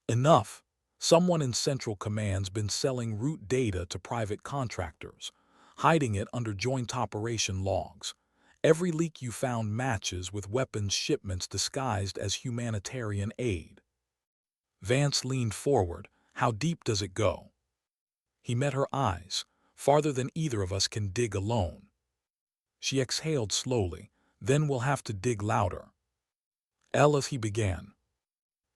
"Enough. Someone in Central Command's been selling root data to private contractors, hiding it under joint operation logs. Every leak you found matches with weapons shipments disguised as humanitarian aid." Vance leaned forward. "How deep does it go?" He met her eyes. "Farther than either of us can dig alone." She exhaled slowly. "Then we'll have to dig louder." "Ellis," he began.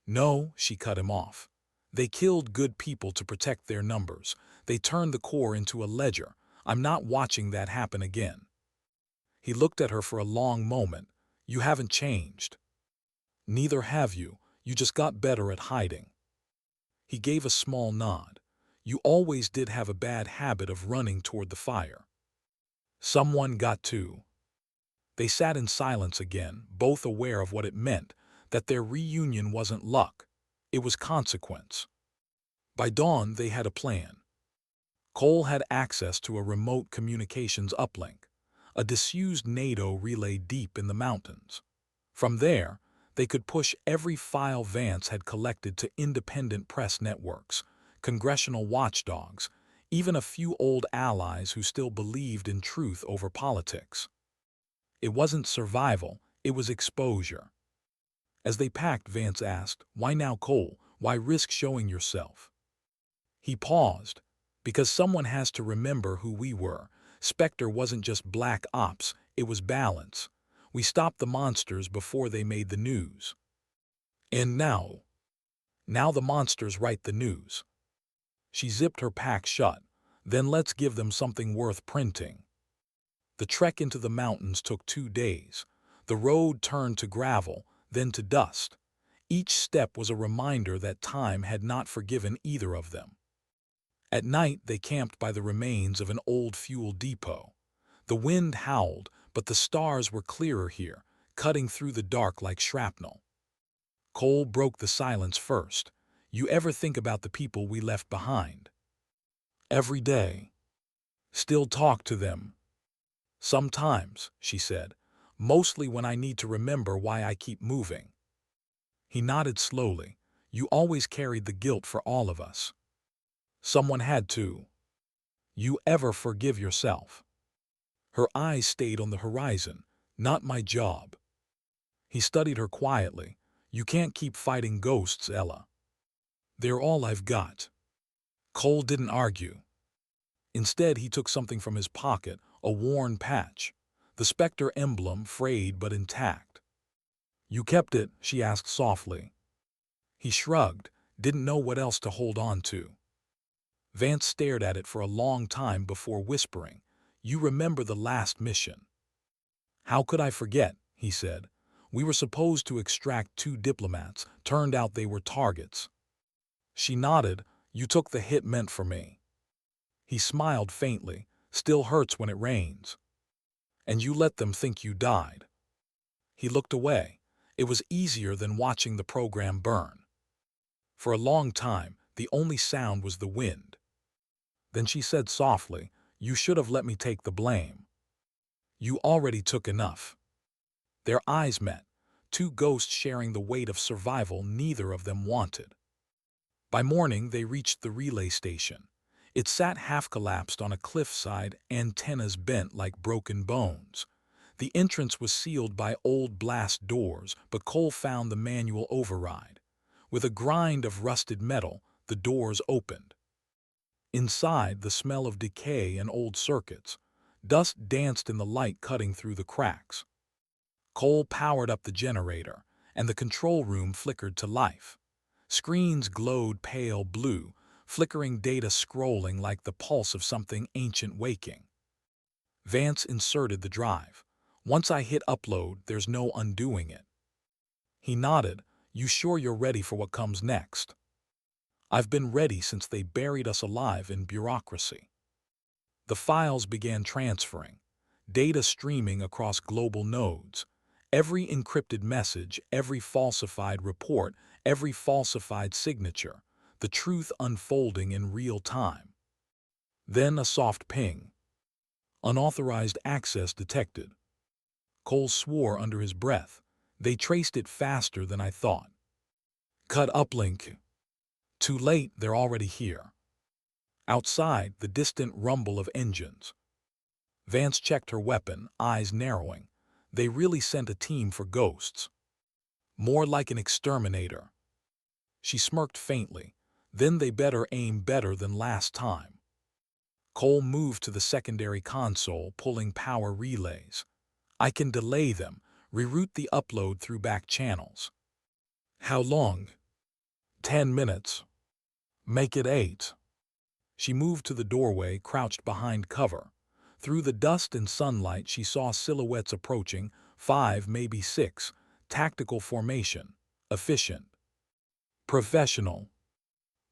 "No," she cut him off. "They killed good people to protect their numbers. They turned the Corps into a ledger. I'm not watching that happen again." He looked at her for a long moment. "You haven't changed." "Neither have you. You just got better at hiding." He gave a small nod. "You always did have a bad habit of running toward the fire." "Someone got to." They sat in silence again, both aware of what it meant, that their reunion wasn't luck. It was consequence. By dawn, they had a plan. Cole had access to a remote communications uplink, a disused NATO relay deep in the mountains. From there, they could push every file Vance had collected to independent press networks, congressional watchdogs, even a few old allies who still believed in truth over politics. It wasn't survival, it was exposure. As they packed, Vance asked, "Why now, Cole? Why risk showing yourself?" He paused. "Because someone has to remember who we were. Spectre wasn't just black ops, it was balance. We stopped the monsters before they made the news. And now? Now the monsters write the news." She zipped her pack shut. "Then let's give them something worth printing." The trek into the mountains took 2 days. The road turned to gravel, then to dust. Each step was a reminder that time had not forgiven either of them. At night, they camped by the remains of an old fuel depot. The wind howled, but the stars were clearer here, cutting through the dark like shrapnel. Cole broke the silence first. "You ever think about the people we left behind?" "Every day." "Still talk to them?" "Sometimes," she said. "Mostly when I need to remember why I keep moving." He nodded slowly. "You always carried the guilt for all of us." "Someone had to." "You ever forgive yourself?" Her eyes stayed on the horizon. "Not my job." He studied her quietly. "You can't keep fighting ghosts, Ella." "They're all I've got." Cole didn't argue. Instead, he took something from his pocket, a worn patch. The Spectre emblem, frayed but intact. "You kept it?" she asked softly. He shrugged, didn't know what else to hold on to. Vance stared at it for a long time before whispering, "You remember the last mission?" "How could I forget?" he said. "We were supposed to extract 2 diplomats. Turned out they were targets." She nodded. "You took the hit meant for me." He smiled faintly. "Still hurts when it rains." "And you let them think you died." He looked away. It was easier than watching the program burn. For a long time, the only sound was the wind. Then she said softly, "You should have let me take the blame. You already took enough." Their eyes met, two ghosts sharing the weight of survival neither of them wanted. By morning, they reached the relay station. It sat half-collapsed on a cliffside, antennas bent like broken bones. The entrance was sealed by old blast doors, but Cole found the manual override. With a grind of rusted metal, the doors opened. Inside, the smell of decay and old circuits. Dust danced in the light cutting through the cracks. Cole powered up the generator, and the control room flickered to life. Screens glowed pale blue, flickering data scrolling like the pulse of something ancient waking. Vance inserted the drive. Once I hit upload, there's no undoing it. He nodded. You sure you're ready for what comes next? I've been ready since they buried us alive in bureaucracy. The files began transferring, data streaming across global nodes. Every encrypted message, every falsified report, every falsified signature, the truth unfolding in real time. Then a soft ping. Unauthorized access detected. Cole swore under his breath. They traced it faster than I thought. Cut uplink. Too late, they're already here. Outside, the distant rumble of engines. Vance checked her weapon, eyes narrowing. They really sent a team for ghosts. More like an exterminator. She smirked faintly. Then they better aim better than last time. Cole moved to the secondary console, pulling power relays. I can delay them, reroute the upload through back channels. How long? 10 minutes. Make it 8. She moved to the doorway, crouched behind cover. Through the dust and sunlight, she saw silhouettes approaching, 5, maybe 6. Tactical formation. Efficient. Professional.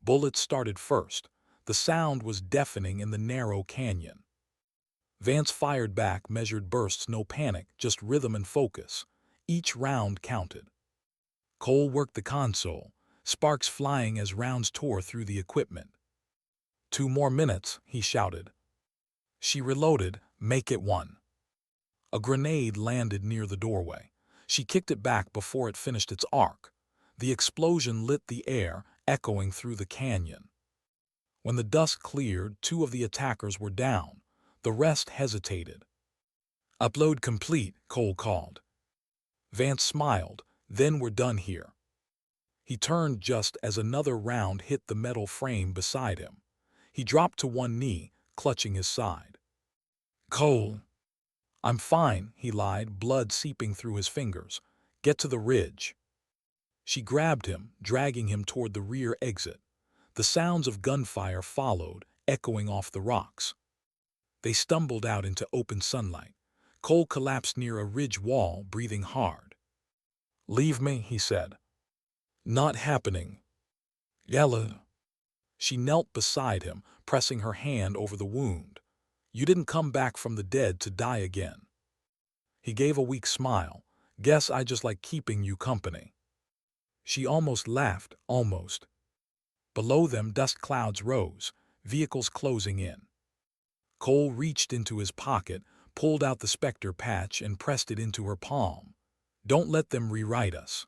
Bullets started first. The sound was deafening in the narrow canyon. Vance fired back, measured bursts, no panic, just rhythm and focus. Each round counted. Cole worked the console, sparks flying as rounds tore through the equipment. 2 more minutes, he shouted. She reloaded, make it 1. A grenade landed near the doorway. She kicked it back before it finished its arc. The explosion lit the air, echoing through the canyon. When the dust cleared, 2 of the attackers were down. The rest hesitated. Upload complete, Cole called. Vance smiled. Then we're done here. He turned just as another round hit the metal frame beside him. He dropped to one knee, clutching his side. Cole. I'm fine, he lied, blood seeping through his fingers. Get to the ridge. She grabbed him, dragging him toward the rear exit. The sounds of gunfire followed, echoing off the rocks. They stumbled out into open sunlight. Cole collapsed near a ridge wall, breathing hard. Leave me, he said. Not happening. Yella. She knelt beside him, pressing her hand over the wound. You didn't come back from the dead to die again. He gave a weak smile. Guess I just like keeping you company. She almost laughed, almost. Below them, dust clouds rose, vehicles closing in. Cole reached into his pocket, pulled out the Spectre patch and pressed it into her palm. Don't let them rewrite us.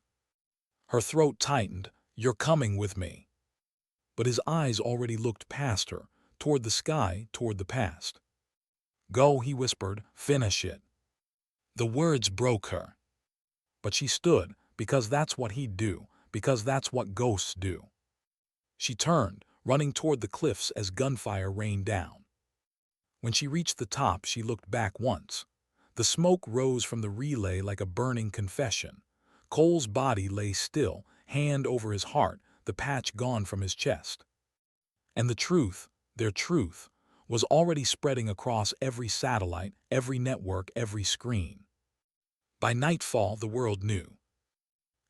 Her throat tightened. You're coming with me. But his eyes already looked past her, toward the sky, toward the past. Go, he whispered, finish it. The words broke her. But she stood, because that's what he'd do, because that's what ghosts do. She turned, running toward the cliffs as gunfire rained down. When she reached the top, she looked back once. The smoke rose from the relay like a burning confession. Cole's body lay still, hand over his heart, the patch gone from his chest. And the truth, their truth, was already spreading across every satellite, every network, every screen. By nightfall, the world knew.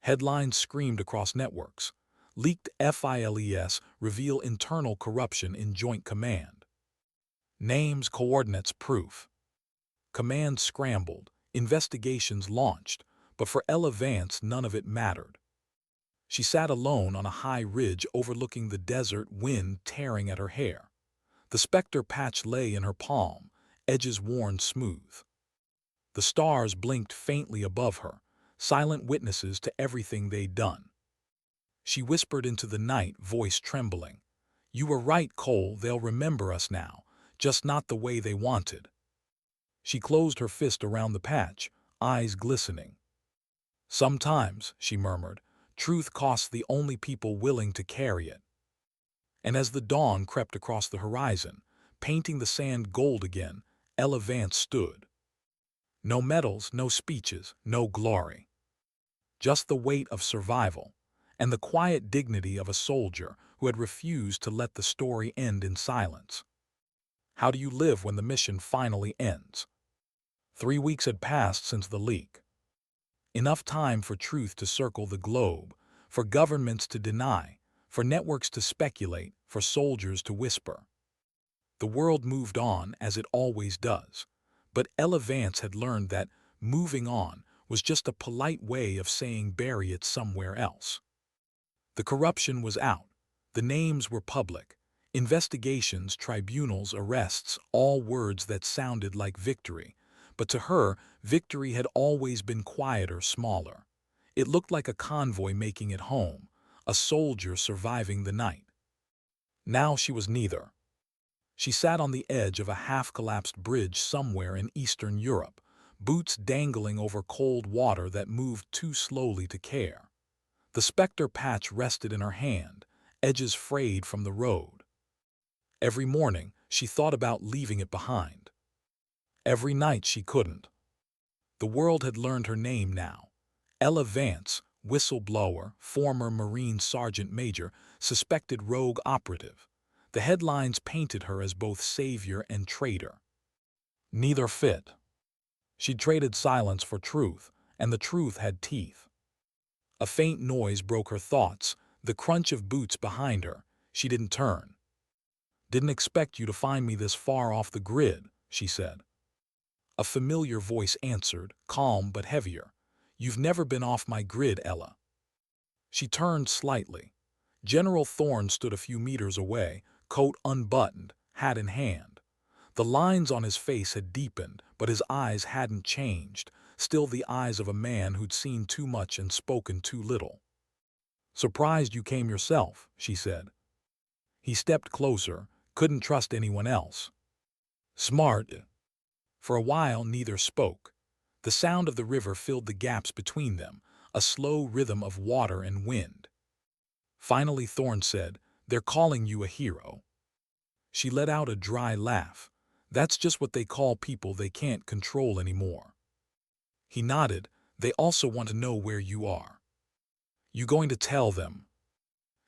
Headlines screamed across networks. Leaked files reveal internal corruption in Joint Command. Names, coordinates, proof. Command scrambled, investigations launched, but for Ella Vance none of it mattered. She sat alone on a high ridge overlooking the desert, wind tearing at her hair. The Spectre patch lay in her palm, edges worn smooth. The stars blinked faintly above her, silent witnesses to everything they'd done. She whispered into the night, voice trembling. "You were right, Cole, they'll remember us now, just not the way they wanted." She closed her fist around the patch, eyes glistening. "Sometimes," she murmured, "truth costs the only people willing to carry it." And as the dawn crept across the horizon, painting the sand gold again, Ella Vance stood. No medals, no speeches, no glory. Just the weight of survival, and the quiet dignity of a soldier who had refused to let the story end in silence. How do you live when the mission finally ends? 3 weeks had passed since the leak. Enough time for truth to circle the globe, for governments to deny, for networks to speculate, for soldiers to whisper. The world moved on as it always does, but Ella Vance had learned that moving on was just a polite way of saying bury it somewhere else. The corruption was out, the names were public, investigations, tribunals, arrests, all words that sounded like victory. But to her, victory had always been quieter, smaller. It looked like a convoy making it home, a soldier surviving the night. Now she was neither. She sat on the edge of a half-collapsed bridge somewhere in Eastern Europe, boots dangling over cold water that moved too slowly to care. The specter patch rested in her hand, edges frayed from the road. Every morning, she thought about leaving it behind. Every night she couldn't. The world had learned her name now. Ella Vance, whistleblower, former Marine Sergeant Major, suspected rogue operative. The headlines painted her as both savior and traitor. Neither fit. She'd traded silence for truth, and the truth had teeth. A faint noise broke her thoughts, the crunch of boots behind her. She didn't turn. "Didn't expect you to find me this far off the grid," she said. A familiar voice answered, calm but heavier. "You've never been off my grid, Ella." She turned slightly. General Thorne stood a few meters away, coat unbuttoned, hat in hand. The lines on his face had deepened, but his eyes hadn't changed, still the eyes of a man who'd seen too much and spoken too little. "Surprised you came yourself," she said. He stepped closer, couldn't trust anyone else. "Smart." For a while neither spoke. The sound of the river filled the gaps between them, a slow rhythm of water and wind. Finally Thorne said, "They're calling you a hero." She let out a dry laugh. "That's just what they call people they can't control anymore." He nodded. "They also want to know where you are." "You going to tell them?"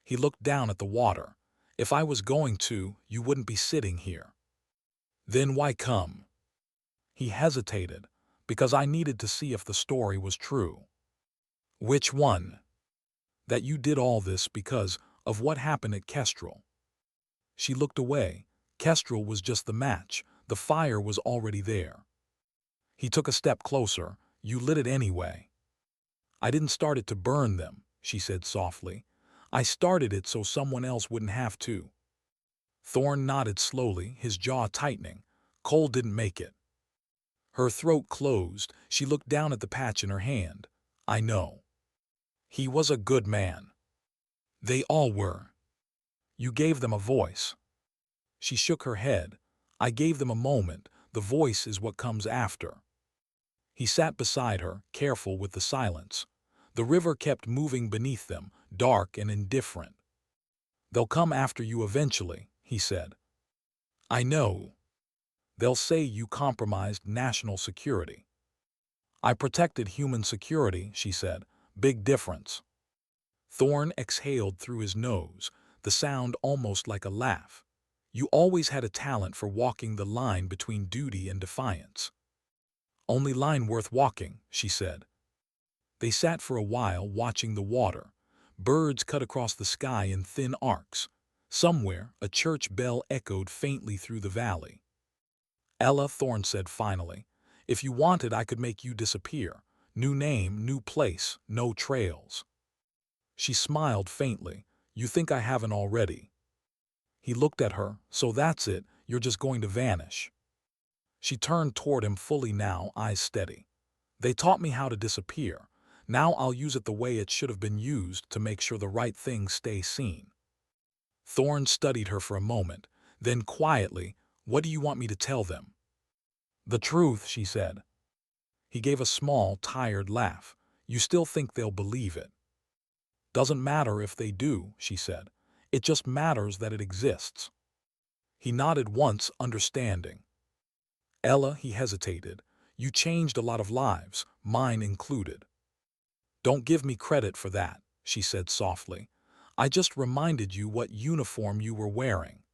He looked down at the water. "If I was going to, you wouldn't be sitting here." "Then why come?" He hesitated. "Because I needed to see if the story was true." "Which one?" "That you did all this because of what happened at Kestrel." She looked away. Kestrel was just the match. The fire was already there. He took a step closer. "You lit it anyway." "I didn't start it to burn them," she said softly. "I started it so someone else wouldn't have to." Thorne nodded slowly, his jaw tightening. "Cole didn't make it." Her throat closed. She looked down at the patch in her hand. "I know. He was a good man. They all were. You gave them a voice." She shook her head. "I gave them a moment. The voice is what comes after." He sat beside her, careful with the silence. The river kept moving beneath them, dark and indifferent. "They'll come after you eventually," he said. "I know. They'll say you compromised national security." "I protected human security," she said. "Big difference." Thorne exhaled through his nose, the sound almost like a laugh. "You always had a talent for walking the line between duty and defiance." "Only line worth walking," she said. They sat for a while watching the water. Birds cut across the sky in thin arcs. Somewhere, a church bell echoed faintly through the valley. "Ella," Thorne said finally, "if you wanted I could make you disappear. New name, new place, no trails." She smiled faintly. "You think I haven't already?" He looked at her. "So that's it, you're just going to vanish." She turned toward him fully now, eyes steady. They taught me how to disappear. Now I'll use it the way it should have been used to make sure the right things stay seen. Thorne studied her for a moment, then quietly, "What do you want me to tell them?" "The truth," she said. He gave a small, tired laugh. "You still think they'll believe it?" "Doesn't matter if they do," she said. "It just matters that it exists." He nodded once, understanding. "Ella," he hesitated, "you changed a lot of lives, mine included." "Don't give me credit for that," she said softly. "I just reminded you what uniform you were wearing."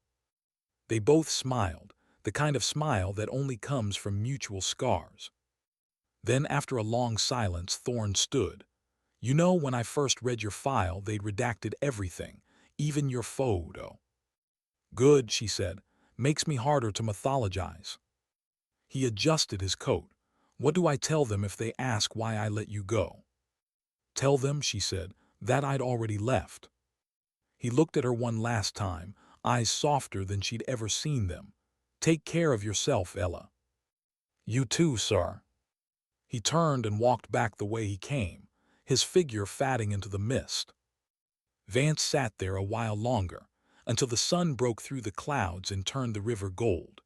They both smiled, the kind of smile that only comes from mutual scars. Then, after a long silence, Thorne stood. "You know, when I first read your file, they'd redacted everything, even your photo." "Good," she said. "Makes me harder to mythologize." He adjusted his coat. "What do I tell them if they ask why I let you go?" "Tell them," she said, "that I'd already left." He looked at her one last time, eyes softer than she'd ever seen them. "Take care of yourself, Ella." "You too, sir." He turned and walked back the way he came, his figure fading into the mist. Vance sat there a while longer, until the sun broke through the clouds and turned the river gold.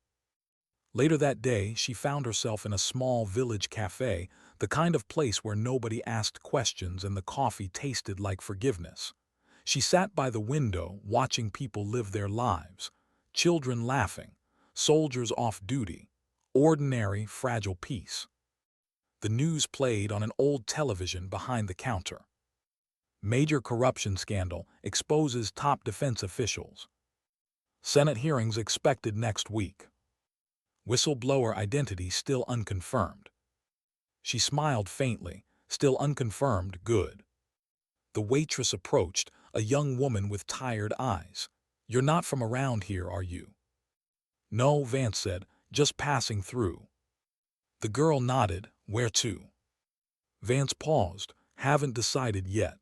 Later that day, she found herself in a small village café, the kind of place where nobody asked questions and the coffee tasted like forgiveness. She sat by the window, watching people live their lives. Children laughing, soldiers off duty, ordinary, fragile peace. The news played on an old television behind the counter. Major corruption scandal exposes top defense officials. Senate hearings expected next week. Whistleblower identity still unconfirmed. She smiled faintly. Still unconfirmed, good. The waitress approached, a young woman with tired eyes. "You're not from around here, are you?" "No," Vance said, "just passing through." The girl nodded. "Where to?" Vance paused. "Haven't decided yet."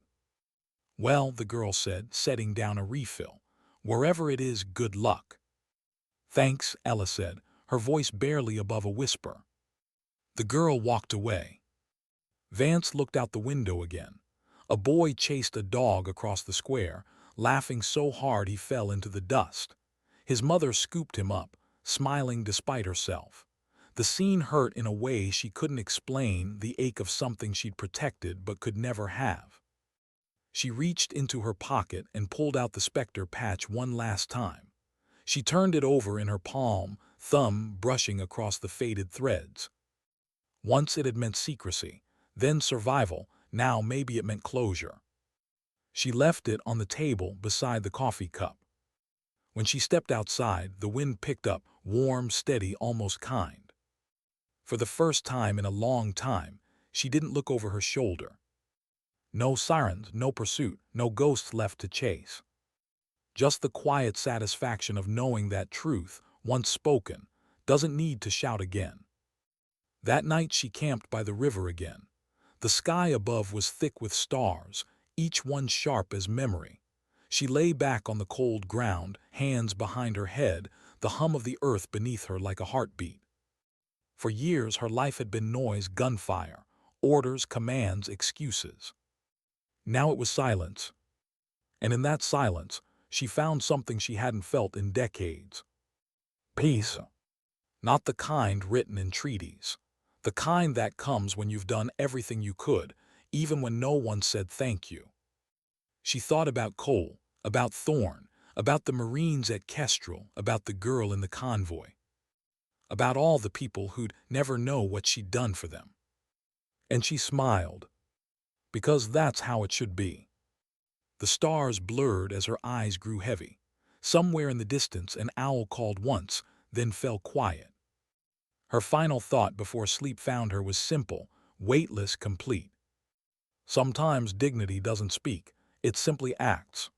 "Well," the girl said, setting down a refill. "Wherever it is, good luck." "Thanks," Ella said, her voice barely above a whisper. The girl walked away. Vance looked out the window again. A boy chased a dog across the square, laughing so hard he fell into the dust. His mother scooped him up, smiling despite herself. The scene hurt in a way she couldn't explain, the ache of something she'd protected but could never have. She reached into her pocket and pulled out the Spectre patch one last time. She turned it over in her palm, thumb brushing across the faded threads. Once it had meant secrecy, then survival, now maybe it meant closure. She left it on the table beside the coffee cup. When she stepped outside, the wind picked up, warm, steady, almost kind. For the first time in a long time, she didn't look over her shoulder. No sirens, no pursuit, no ghosts left to chase. Just the quiet satisfaction of knowing that truth, once spoken, doesn't need to shout again. That night she camped by the river again. The sky above was thick with stars, each one sharp as memory. She lay back on the cold ground, hands behind her head, the hum of the earth beneath her like a heartbeat. For years her life had been noise, gunfire, orders, commands, excuses. Now it was silence. And in that silence, she found something she hadn't felt in decades. Peace. Not the kind written in treaties. The kind that comes when you've done everything you could, even when no one said thank you. She thought about Cole, about Thorne, about the Marines at Kestrel, about the girl in the convoy. About all the people who'd never know what she'd done for them. And she smiled. Because that's how it should be. The stars blurred as her eyes grew heavy. Somewhere in the distance an owl called once, then fell quiet. Her final thought before sleep found her was simple, weightless, complete. Sometimes dignity doesn't speak, it simply acts.